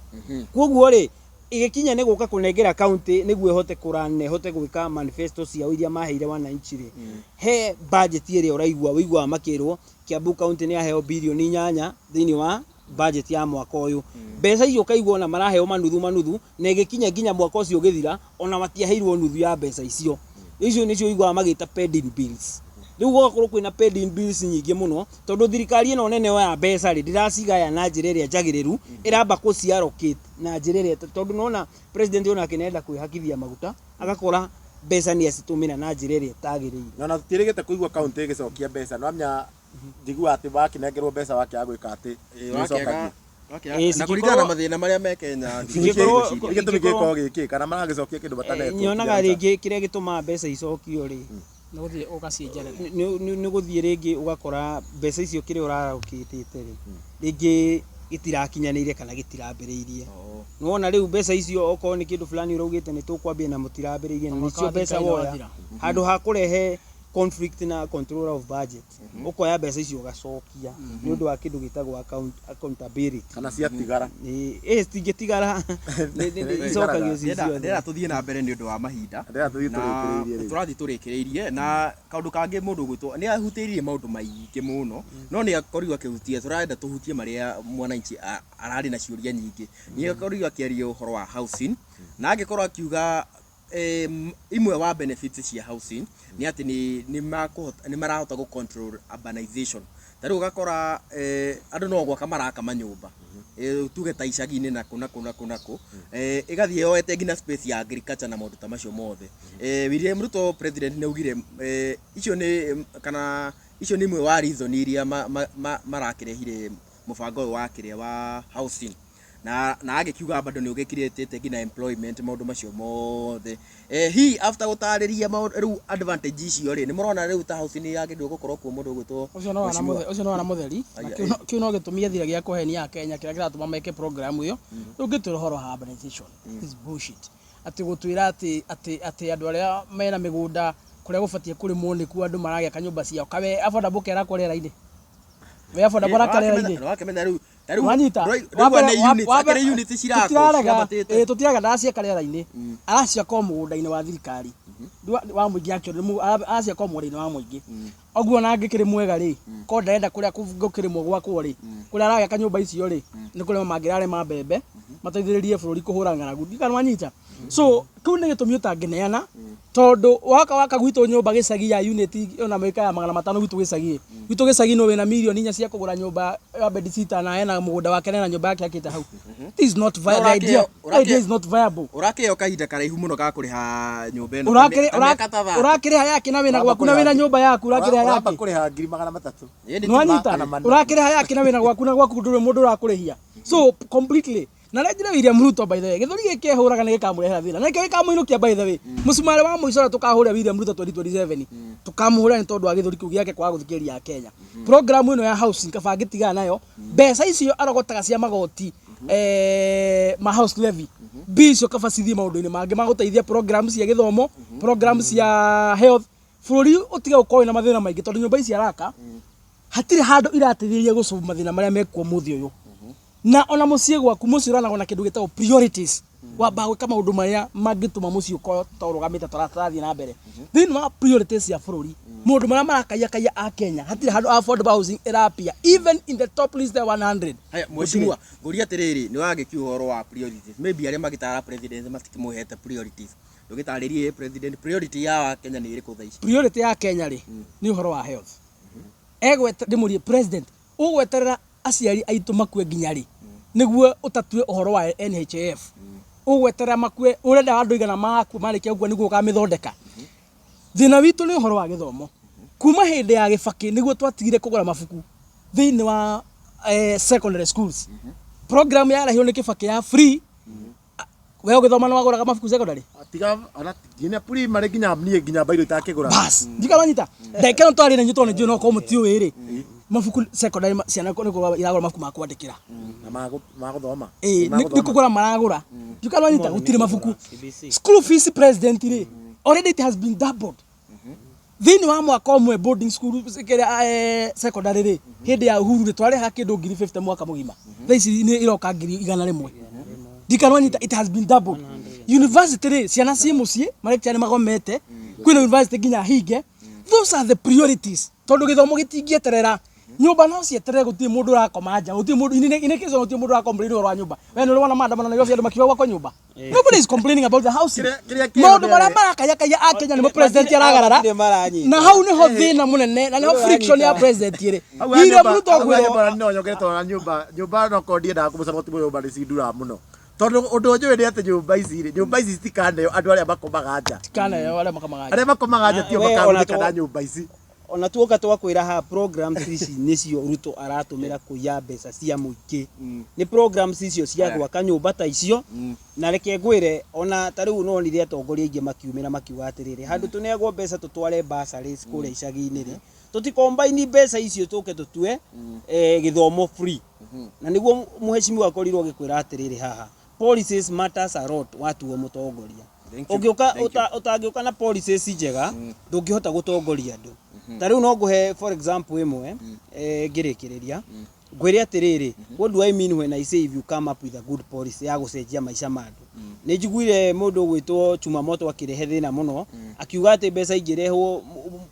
koguo ri igikinya ni guka kunengera county niguo ihote kurane ihote gwika manifesto cia iria maheire wananchi ri he budget iria uraigua wigua makirwo Kiambu county ni aheo bilioni 8 thini wa budget ya mwaka uyu mbeca icio kaigwo na maraheo manuthu na igikinya ginya mwaka ucio githira ona matiaheirwo nuthu ya mbeca icio nicio igwa magita pending bills riu gwakorwo kwina pending bills nyingi muno tondu thirikari ino nene ya mbeca ri ndiracigaya na njira iria njagiriru iramba kuciarokate na njira iria tondu nona president ona kinenda kwihakithia maguta agakora mbeca ni acitumira na njira iria tagiriire na tutirigite kuigwa county igicokia mbeca no amnya njigua ati wakinengerwo mbeca wakia gwika ati na kuringana na mathina maria me Kenya igitumikikorwo giki kana maragicokia kindu batanete nyonaga ringi kiria gituma mbeca icokio ri no guthie ugacienjera ni guthie ringi ugakora mbeca icio kiria urarokitite ri ringi gitirakinyanire kana gitirambiriirie nuona riu mbeca icio okorwo ni kindu fulani uraugite ni tukwambia na mutirambiriirie nicio mbeca woya handu ha kurehe conflict na control of budget ukoya mbeca icio ugacokia ni undu wa kindu gitagwo accountability kana cia tigara stingetigara icokagio cicio ndera tuthie na mbere ni undu wa mahinda turathi turikiriirie na kaundu kangi mundu gwitwo ni ahutiirie maundu maingi muno no ni akorirwo akihutia turenda tuhutie maria mwananchi arari na ciuria nyingi ni akorirwo akiaria uhoro wa housing na agikorwo akiuga imwe wa benefits cia housing ni ati ni marahota go control urbanization tari ugakora andu no gwaka maraka manyumba tuge ta icagi-ini na kuna igathie yoete ngina space ya agriculture na maundu ta macio mothe William Ruto president ni augire icio ni imwe wa reason iria marakirehire mubango wa kiria wa housing na agikiuga bado ni ugikirete ngina employment maundu macio mothe hi after gutariria riu advantage icio ri ni murona riu ta house ni yagirirwo gukorwo ku mundu gwitwo ucio no wana mutheri kiu no gitumia thira gia kuhenia Kenya kiria kiratuma meke program iyo riu gituro horo urbanization is bullshit ati gutwira ati andu aria mena migunda kuria gubatie kuri muniku andu maragia kanyumba ciao kawe affordable kera kurera-ini we affordable rakarera-ini wakemenya riu unit tutiraga ndacia karera-ini aracia ko mugunda-ini wa thirikari wa muingi akio aracia ko mugunda-ini wa muingi oguo na ngikiri mwega ri ko ndarenda kuria gukirimwo gwakwo ri kuria aragia kanyumba icio ri ni kuria mangirare ma mbembe mateithĩrĩrie bũrũri kũhũrana ng'aragu ndikana wanyita so kau nĩ gĩtũmi ũtangĩneana tondũ waka gwitũ nyũmba gĩcagi ya unit ona mĩka ya 500 gwitũ gĩcagi no wĩna milioni 4 cia kũgũra nyũmba ya bedsitter na ena mũgũnda wake na nyũmba yake akĩte hau this is not viable idea is not viable ũrakĩyo kahinda karaihu mũno ga kũrĩha nyũmba ĩno ũrakĩrĩha yake na wĩna gwaku na wĩna nyũmba yaku ũrakĩrĩha yake kũrĩha 300 nwanyita ũrakĩrĩha yake na wĩna gwaku na gwaku ndũrĩ mũndũ ũrakũrĩhia so completely na rĩnjĩra William Ruto by the way gĩthũri gĩkĩ hũraga nĩ gĩkamũrehera thĩna na kĩo gĩkamũinũkia by the way mũcumarĩ wa mũico tũkahũra William Ruto 2027 tũkamũhũra nĩ tondũ wa gĩthũri kĩu gĩake kwaga gũthikĩrĩria Kenya program ĩno ya housing kaba ngĩtigana nayo mbeca icio arogotaga cia magoti ma house levy bicio kaba cithie maũndũ-inĩ mangĩ ma gũteithia program cia gĩthomo program cia health bũrũri ũtige gũkorwo na mathĩna maingĩ tondũ nyũmba ici araka hatirĩ handũ irateithĩrĩria gũcoba mathĩna marĩa mekuo mũthĩ ũyũ na ona mũciĩ gwaku mũciĩ ũranagwo na kĩndũ gĩtagwo priorities wamba gwĩka maũndũ marĩa mangĩtũma mũciĩ ũkorwo tũrũgamĩte tũrathiĩ na mbere thĩinĩ wa priorities cia bũrũri maũndũ marĩa marakaiya a Kenya hatirĩ handũ affordable housing ĩrapia even in the top list ya 100 haya mheshimiwa ngũria atĩrĩrĩ nĩ wagĩkiu ũhoro wa priorities maybe arĩa magĩtara president matikĩmũhete priorities ndũgĩtarĩrie president priority ya Kenya nĩ ĩrĩkũ thaa ici priority ya Kenya rĩ nĩ ũhoro wa health egweta ndĩmũrie president ũgweterera aciari aitũ makue nginya rĩ nĩguo ũtatue ũhoro wa NHIF ũgweterera makue ũrenda andũ igana maku marĩkia ũguo nĩguo ũkamĩthondeka thĩna witũ nĩ ũhoro wa gĩthomo kuma hĩndĩ ya Kibaki nĩguo twatigire kũgũra mabuku thĩinĩ wa secondary schools program ya rahio nĩ Kibaki ya free wewe ũgĩthoma na wagũraga mabuku secondary tiga ona nginya primary nginya bairo itakĩgũra bas ndikamanyita ndekeno twari na nyitwo nĩ njũ no ko mũtio wĩrĩ mabuku secondary ciana nĩ iragũra mabuku ma kwandĩkĩra na magũthoma nĩ kũgũra maragũra ndikamanyita gũtirĩ mabuku school fees president rĩ already it has been doubled thĩinĩ wa mwaka ũmwe boarding school secondary rĩ hĩndĩ ya Uhuru rĩ twarĩha kĩndũ 50 mwaka mũgima thaa ici nĩ iroka 100 ndikamanyita it has been doubled university rĩ ciana ciĩ mũciĩ marekĩra magomete kwĩna university nginya hinge those are the priorities tondũ gĩthomo gĩtingĩeterera nyũmba no cieterere gũtirĩ mũndũ ũrakoma nja gũtirĩ mũndũ ine kĩso gũtirĩ mũndũ ũrakomplain ũhoro wa nyũmba we nĩ ũrona maandamano na andũ makiuga gwakwa nyũmba nobody is complaining about the house maũndũ marĩa marakaya a Kenya nĩmo president aragarara na hau nĩho thĩna mũnene na nĩho friction ya president rĩ William Ruto gwĩrwo no nyogeretwo na nyũmba no kondie ndaga kũmũcama gũtirĩ nyũmba nĩ cindura mũno tondũ ũndũ njũĩ nĩ atĩ nyũmba ici citikaneo andũ arĩa makomaga nja tikaneo arĩa makomaga nja tio makamũrĩka na nyũmba ici ona tuoka twakwĩra ha programs ici nĩcio Ruto aratũmĩra kũiya mbeca cia mũingĩ nĩ programs icio cia gwaka nyũmba ta icio na reke ngwĩre ona ta rĩu no nire atongoria aingĩ makiumĩra makiuga atĩrĩrĩ handũ tũneagwo mbeca tũtware bursaries kũrĩa icagi-inĩ rĩ tũtikombaini mbeca icio tũke tũtue gĩthomo free na nĩguo mũheshimiwa akorirwo agĩkwĩra atĩrĩrĩ haha policies matters a lot watuo mũtongoria ũtangĩũka na policies njega ndũngĩhota gũtongoria andũ ta rĩu no ngũhe for example ĩmwe ngĩrĩkĩrĩria ngwĩre atĩrĩrĩ what do I mean when I say if you come up with a good policy ya gũcenjia maica ma andũ nĩ njiguire mũndũ gwĩtwo Chumamoto akĩrehe thĩna mũno akiuga atĩ mbeca ingĩrehwo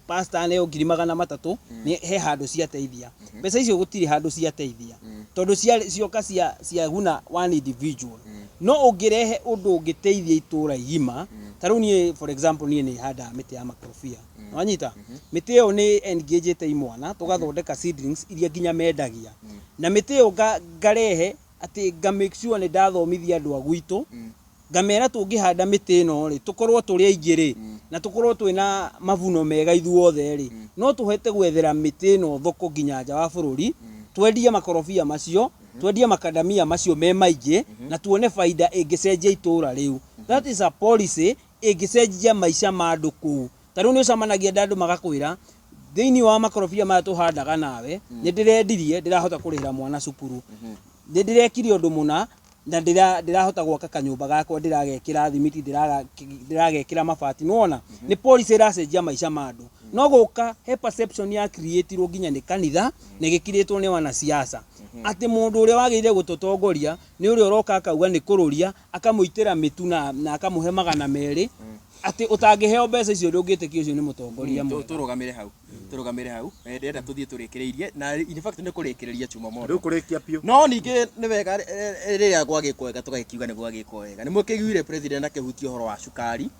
pastor aneo 300,000 nĩ he handũ ciateithia mbeca icio gũtirĩ handũ ciateithia tondũ cioka cia guna one individual no ũngĩrehe ũndũ ũngĩteithia itũra igima ta rĩu niĩ for example niĩ nĩ handa mĩtĩ ya makorobia wanyita mĩtĩ ĩyo nĩ engage imwana tũgathondeka seedlings iria nginya mendagia na mĩtĩ ĩyo ngarehe atĩ nga make sure nĩ ndathomithia andũ a gwitũ ngamera tũngĩhanda mĩtĩ ĩno rĩ tũkorwo tũrĩ aingĩ rĩ na tũkorwo twĩna mavuno mega ithuothe rĩ no tũhete gwethera mĩtĩ ĩno thoko nginya nja wa bũrũri twendie makorobia macio twendie makadamia macio me maingĩ na tuone faida ĩngĩcenjia itũra rĩu that is a policy ĩngĩcenjia maica ma andũ kũu ta rĩu nĩ ũcamanagia andũ magakwĩra thĩinĩ wa makorobia maya tũhandaga nawe nĩ ndĩrendirie ndĩrahota kũrĩhĩra mwana cukuru nĩ ndĩrekire ũndũ mũna na ndĩrahota gwaka kanyũmba gakwa ndĩragekĩra thimiti ndĩragekĩra mabati nĩwona nĩ policy ĩracenjia maica ma andũ no guka he perception ya create ro nginya ni kanitha na gikiritwo ni wanasiasa ati mundu uria wagire gutotongoria ni uria uroka akauga ni kururia akamuitira mitu na akamuhe magana meri ati utangiheo mbeca icio ndungitikio ucio ni mutongoria mwe turugamire hau ndenda tuthie turikireirie na in fact ni kurikireria chuma mondo Riu kurikia piu. no ningi ni wega riria gwagikwega tugakiuga ni gwagikwega ni mukiguire president akihutio horo wa cukari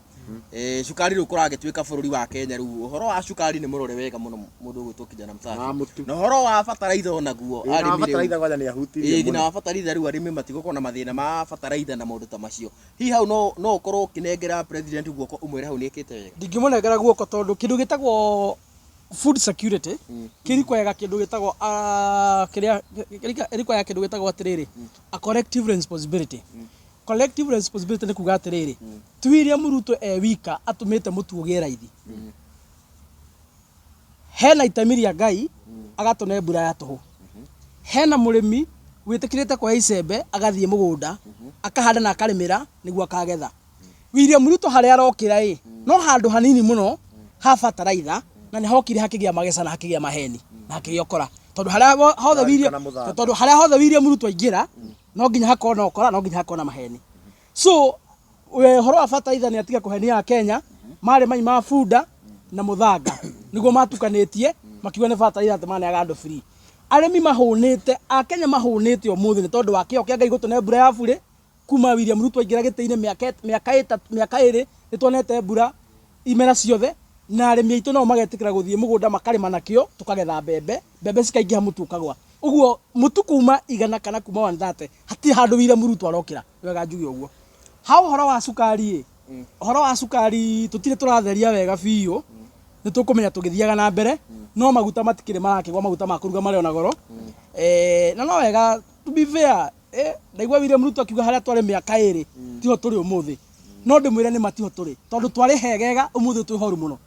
cukari ru kuragituika bururi wa Kenya ru horo wa cukari ni murore wega muno mundu gwitu kijana msafi na horo wa fataraitha onaguo arimi fataraitha gwaja ni ahutirie muno na fataraitha ru arimi matiguko na mathina ma fataraitha na maundu ta macio hi hau no ukorwo kinengera president guoko umwire hau niekite wega ndingimunengera guoko tondu kindu gitagwo food security kirikoyaga kindu gitagwo kirikoyaga kindu gitagwo atiriri a collective responsibility. Collective responsibility ni kuga atiriri twiria muruto wika atumite mutu ugie raithi hena itamiria Ngai agatone mbura ya tuhu hena murimi witikirite kwa icembe agathie mugunda akahanda na akarimira niguo akagetha William Ruto haria arokira no handu hanini muno ha fataraitha na ni hokire hakigia mageca na hakigia maheni na hakiokora tondu haria hothe William Ruto aingira no nginya hakona okora no nginya hakona maheni so horo wa fataraitha ni atiga kuhenia ya Kenya mari mai ma funda na muthanga niguo matukanitie makiuga ni fataraitha ati mane agando free arimi mahunite a Kenya mahunite umuthi ni tondu wa kio kia Ngai gutone mbura ya bure kuma William Ruto aingira giteine miaka iri nitwonete mbura imera ciothe na arimi aitu no magetikira guthie mugunda makarima nakio tukagetha mbembe cikaingiha mutu ukagwa uguo mutu kuma igana kana kuma 130 hati handu William Ruto arokira wega njugi uguo hau horo wa cukari tutire turatheria wega biu nitukumenya tugithiaga na mbere no maguta matikire marakigwa maguta makuruga mari ona goro na no wega to be fair ndaigwa William Ruto akiuga haria twari miaka iri tiho turi umuthi no ndimwire ni matiho turi tondu twari hegega umuthi twi horu muno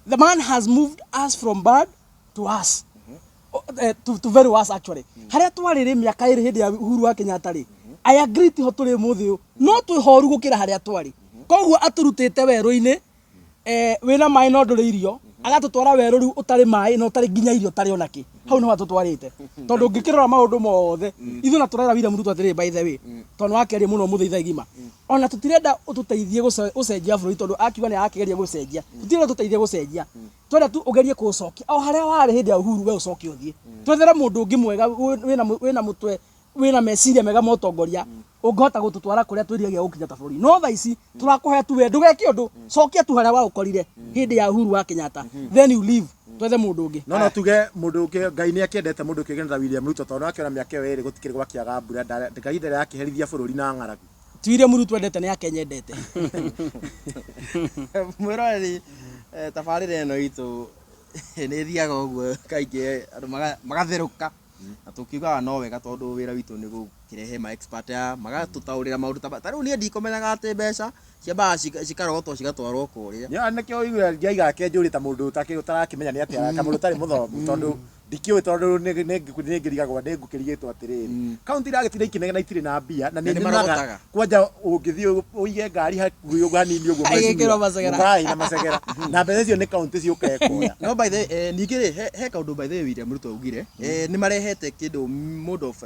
the man has moved us from bad to us to very worse actually haria twari ri miaka iri hindi ya Uhuru wa Kenyatta ri I agree tiho turi umuthi no twi horu gukira haria twari koguo aturutite weru-ini wina mai no nduri irio agatutwara weru riu utari mai no utari nginya irio utari onaki hau no atutwarite tondu ngikirora maundu mothe ithu na turera William Ruto atiri by the way tondu akeria muno muthitha igima ona tutirenda ututeithie gucenjia bururi tondu akiuga ni akigeria gucenjia tutirenda tuteithie gucenjia twenda tu ugerie kucokia o haria wari hindi ya Uhuru we ucokie uthie twethere mundu ungi mwega wina mutwe wina meciria mega motongoria ungihota gututwara kuria twiriagia gukinya ta bururi no tha ici turakuhe tu we ndugeki undu cokia tu haria wa ukorire hindi ya Uhuru wa Kenyatta then you leave twethe mundu ungi no tuge mundu ungi Ngai ni akiendete mundu ukigenera William Ruto tondu akiona miaka iyo iri gutikiri gwakiaga mbura Ngai ndere akiherithia bururi na ng'aragu William Ruto endete ni akenyendete mwirori tabarire eno itu ni thiaga uguo kaingi andu magatheruka na tukiuga no wega tondu wira witu ni gukirehe ma expert ya magatutaurira maundu ta riu ni ndikomenyaga ati mbeca ciambaga cikarogotwo cigatwarwo kuria ya nikio igura ngiaiga ke njuri ta mundu utarakimenya ni atia ka mundu tari muthomu tondu ndikiwe tondu ni ngirigagwa ni ngukirigitwo atiriri county iragitinda ikinega na itiri na mbia na ni marotaga kwanja ungithio uige ngari hakuhi uganini uguo ngai na macegera na mbeca icio ni county ciukekoya no by the ningire he kaundu by the William Ruto ugire ni marehete kindu mode of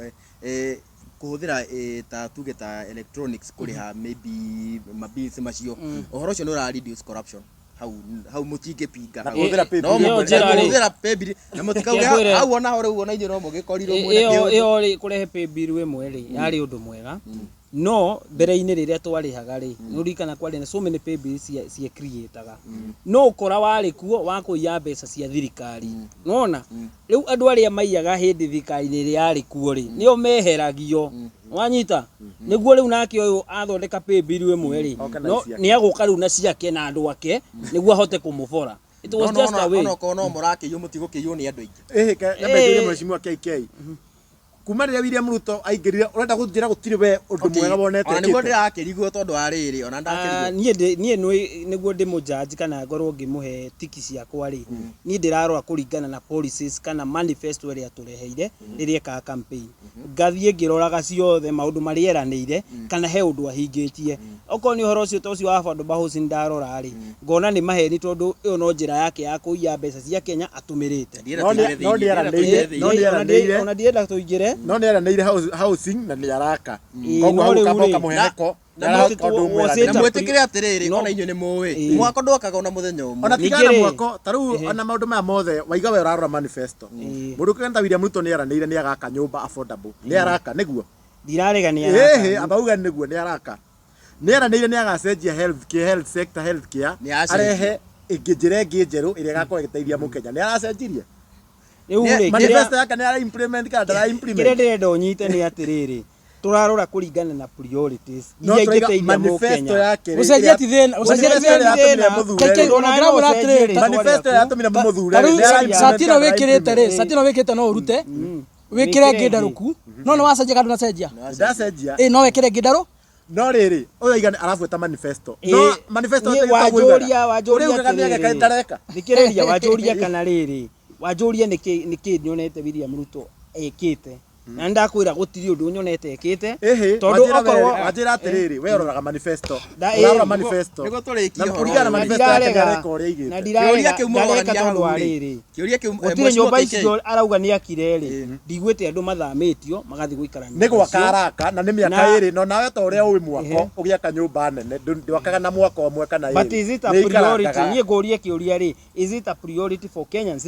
kuhuthira ta tuge ta electronics kuriha maybe mabisi macio uhoro ucio ni ura reduce corruption hau mutinge pinga na kuhuthira paybill na mutikauga hau ona hore uona inyo no mugikoriro mwene iyo ri kurehe paybill imwe ri yari undu mwega no mbere-ini riria twarihaga ri nurikana kwari na so many paybills cia creataga no ukora wari kuo wa kuiya mbeca cia thirikari nona riu andu aria maiyaga hindi thirikari-ini ri yari kuo ri nio meheragio wanyita niguo riu nake uyu athondeka paybill imwe ri no ni aguka riu na ciake na andu ake niguo ahote kumubora it was just a way no murake mutigo kiyo ni andu aingi nyambe mheshimiwa KK kuma riria William Ruto aingirire urenda gutira gutiri we undu mwega bonete ona niguo ndirakirigwo tondu ariri ona ndakirigwo nie niguo ndimujaji kana ngorwo ngimuhe tiki ciakwa ri nie ndirarora kuringana na policies kana manifesto iria tureheire riria ka campaign ngathie ngiroraga ciothe maundu marieranire kana he undu ahingitie okorwo nĩ ũhoro ũcio ta ũcio wa Affordable Housing ndarora rĩ ngona nĩ maheni tondũ ĩyo no njĩra yake ya kũiya mbeca cia Kenya atũmĩrĩte ona ndienda tũingĩre no nĩ eranĩire housing na nĩ araka koguo hau kaboka mũheneko mwĩtĩkĩre atĩrĩrĩ ona inyuĩ nĩ mũĩ mwako ndwakaga ona mũthenya ũmwe ona tigana mwako ta rĩu ona maũndũ maya mothe waiga we ũrarora manifesto mũndũ kĩgenda William Ruto nĩ eranĩire nĩ agaka nyũmba affordable nĩ araka nĩguo ndirarega abauga nĩguo nĩ araka nĩ eranĩire nĩ agacenjia health sector health care arehe njĩra ĩngĩ njerũ ĩrĩa ĩgakorwo ĩgĩteithia mũkenya nĩ aracenjirie manifesto yake nĩ ara implement kana ndara implement kĩrĩa ndĩrenda ũnyite nĩ atĩrĩrĩ turarora kũringana na priorities iria ingĩteithia mũkenya ucenjia ti thĩna manifesto yatumire mũmũthure Satino wĩkĩrĩte rĩ Satino wĩkĩte no ũrute wĩkĩre ngĩndarũku no wacenjia kandu nacenjia ndacenjia no wĩkĩre ngĩndarũ no rĩrĩ ũyũ igana arabuata manifesto no manifesto thikĩrĩria wanjũria kana rĩrĩ wanjũria nĩkĩ nyonete William Ruto ekĩte na ndakwĩra gũtirĩ ũndũ nyonete ekĩte tondũ okorwo wanjĩra atĩrĩrĩ we ũroraga manifesto ũrarora manifesto nĩguo tũrĩkie kũringana manifesto yake ndareka ũrĩa igĩte na ndirareka tondũ wa rĩrĩ gũtirĩ nyũmba icio arauga nĩ akire rĩ ndigwĩte andũ mathamĩtio magathiĩ gũikara nĩ gwaka araka na nĩ mĩaka ĩrĩ no nawe ta ũrĩa ũĩ mwako ũgĩaka nyũmba nene ndwakaga na mwaka ũmwe kana but is it a priority niĩ ngũrie kĩũria rĩ is it a priority for Kenyans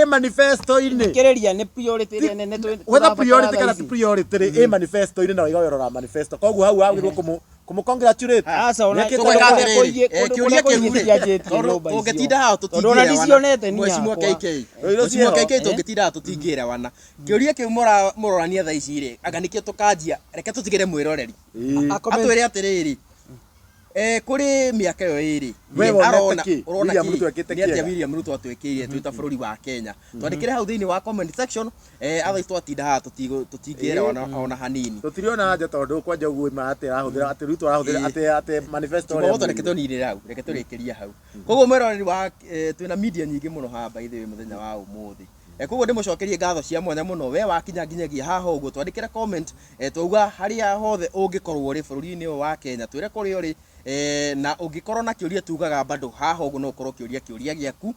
manifesto-inĩ kĩrĩria nĩ priority ĩrĩa nene whether priority kana ti priority rĩ manifesto-inĩ na waiga werora manifesto koguo hau hagĩrwo kũmũcongratulate tũngĩtinda haha tũtingĩra tũtingĩra wana kĩũria kĩu mũrorania thaa ici rĩ anga nĩkĩo tũkanjia reke tũtigĩre mwĩroreri atwĩre atĩrĩrĩ kũrĩ mĩaka ĩyo ĩrĩ arona William Ruto atwĩkĩire twĩ ta bũrũri wa Kenya twandĩkĩre hau thĩinĩ wa comment section otherwise twatinda haha tũtingĩra ona hanini tũtiriona haja tondũ kwanja ũguo atĩ arahũthĩra atĩ Ruto arahũthĩra atĩ manifesto ũrĩa reke tũninĩre hau reke tũrĩkĩrie hau koguo mwĩroreri wa twĩna media nyingĩ mũno haha by the way mũthenya wa ũmũthĩ koguo ndĩmũcokerie ngatho cia mwanya mũno we wakinya nginyagia haha ũguo twandĩkĩre comment twauga harĩa hothe ũngĩkorwo ũrĩ bũrũri-inĩ ũyũ wa Kenya twĩre kũrĩa ũrĩ na ũngĩkorwo na kĩũria tugaga bado haha ũguo no ũkorwo kĩũria gĩaku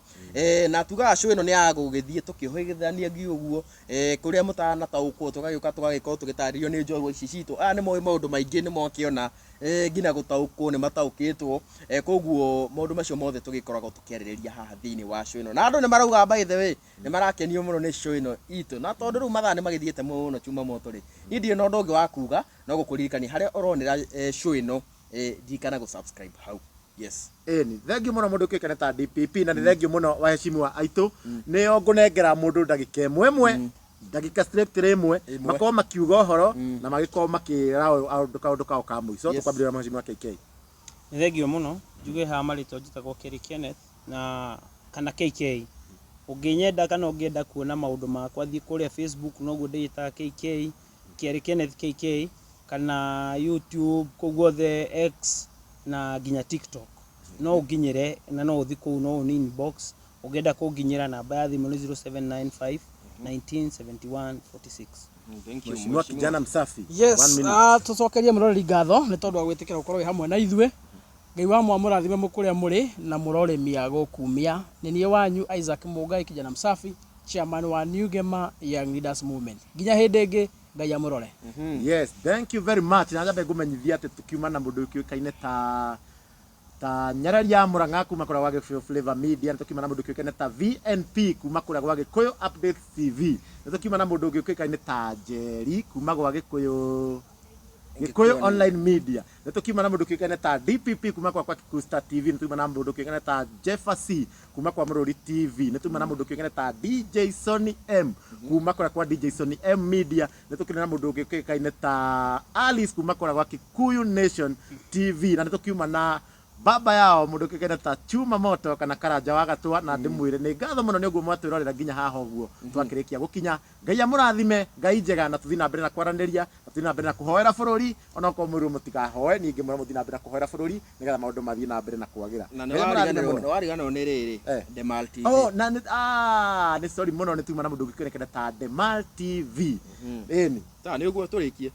na tugaga show ĩno nĩ ya gũgĩthiĩ tũkĩhoithania ũguo kũrĩa mũtanataũkwo tũgagĩũka tũgagĩkorwo tũgĩtarĩrio nĩ njorua ici citũ nĩ moĩ maũndũ maingĩ nĩ mokĩona nginya gũtaũkwo nĩ mataũkĩtwo koguo maũndũ macio mothe tũgĩkoragwo tũkĩarĩrĩria haha thĩinĩ wa show ĩno na andũ nĩ marauga by the way nĩ marakenio mũno nĩ show ĩno itũ na tondũ rĩu mathaa nĩ magĩthiĩte mũno chuma moto rĩ niĩ ndirĩ na ũndũ ũngĩ wa kuga no gũkũririkania harĩa ũronera show ĩno ndikana gũ-subscribe hau yes ni thengiũ mũno mũndũ ũkĩkene ta DPP na nĩ thengiũ mũno waheshimiwa aitũ nĩo ngũnengera mũndũ ndagĩka ĩmwe ndagĩka straight ĩmwe makorwo makiuga ũhoro na magĩkorwo makĩra kaũndũ kao ka mũico tũkwambĩrĩria mheshimiwa KK nĩ thengiũ mũno njuge haha marĩtwa njĩtagwo Kerry Kenneth na kana KK ũngĩnyenda kana ũngĩenda kuona maũndũ makwa thiĩ kũrĩa Facebook noguo ndĩĩtaga KK Kerry Kenneth KK kana YouTube koguothe X na nginya TikTok no ũnginyĩre na no ũthi kũu no ũni inbox ũngĩenda kũnginyĩra namba ya thimũ nĩ 0795 1971 46 mheshimiwa kijana msafi yes tũcokerie mũroreri ngatho nĩ tondũ wa gwĩtĩkĩra gũkorwo wĩ hamwe na ithuĩ Ngai wa mwamũrathime mũkũrĩa mũrĩ na mũroremia gũkumia nĩ niĩ wanyu Isaac Mũngai kijana msafi chairman wa New Gema Young Leaders Movement nginya hĩndĩ ĩngĩ Ngai amũrore yes thank you very much na njabe ngũmenyithia atĩ tukiuma na mũndũ ũkĩũkaine ta Nyarari ya Mũrang'a kuma kũrĩa gwa Gĩkũyũ Flavor Media nĩ tukiuma na mũndũ ũkĩũkaine ta VNP kuma kũrĩa gwa Gĩkũyũ Update TV nĩ tukiuma na mũndũ ũkĩũkaine ta Jerry kuma gwa Gĩkũyũ Online Media nĩ tukiuma na mũndũ ũkĩũkaine ta DPP kuma kwa Kikusta TV nĩ tukiuma na mũndũ ũkĩũkaine ta Jefferson kuma kwa Mũrũri TV nĩ tukiuma na mũndũ ũkĩũkaine ta DJ Sonny M kuma kwa DJ Sonny M Media nĩ tukiuma na mũndũ ũkĩũkaine ta Alice kuma kwa Kikuyu Nation TV na nĩ tukiuma na baba yao mũndũ ũkĩũkaine ta Chuma Moto kana Karanja wa Gatwa na ndĩmwĩre nĩ ngatho mũno nĩ ũguo mwatwĩrorera nginya haha ũguo twakĩrĩkia gũkinya Ngai amũrathime Ngai njega na tũthiĩ na mbere na kwaranĩria tũthiĩ na mbere na kũhoera bũrũri ona okorwo mwĩrwo mũtikahoe ningĩ mũno mũthiĩ na mbere na kũhoera bũrũri nĩgetha maũndũ mathiĩ na mbere na kwagĩra na nĩ wariganĩrwo nĩ rĩrĩ Demal TV nĩ sorry mũno nĩ tuma na mũndũ ũkĩũkaine ta Demal TV ĩni ta nĩ ũguo tũrĩkie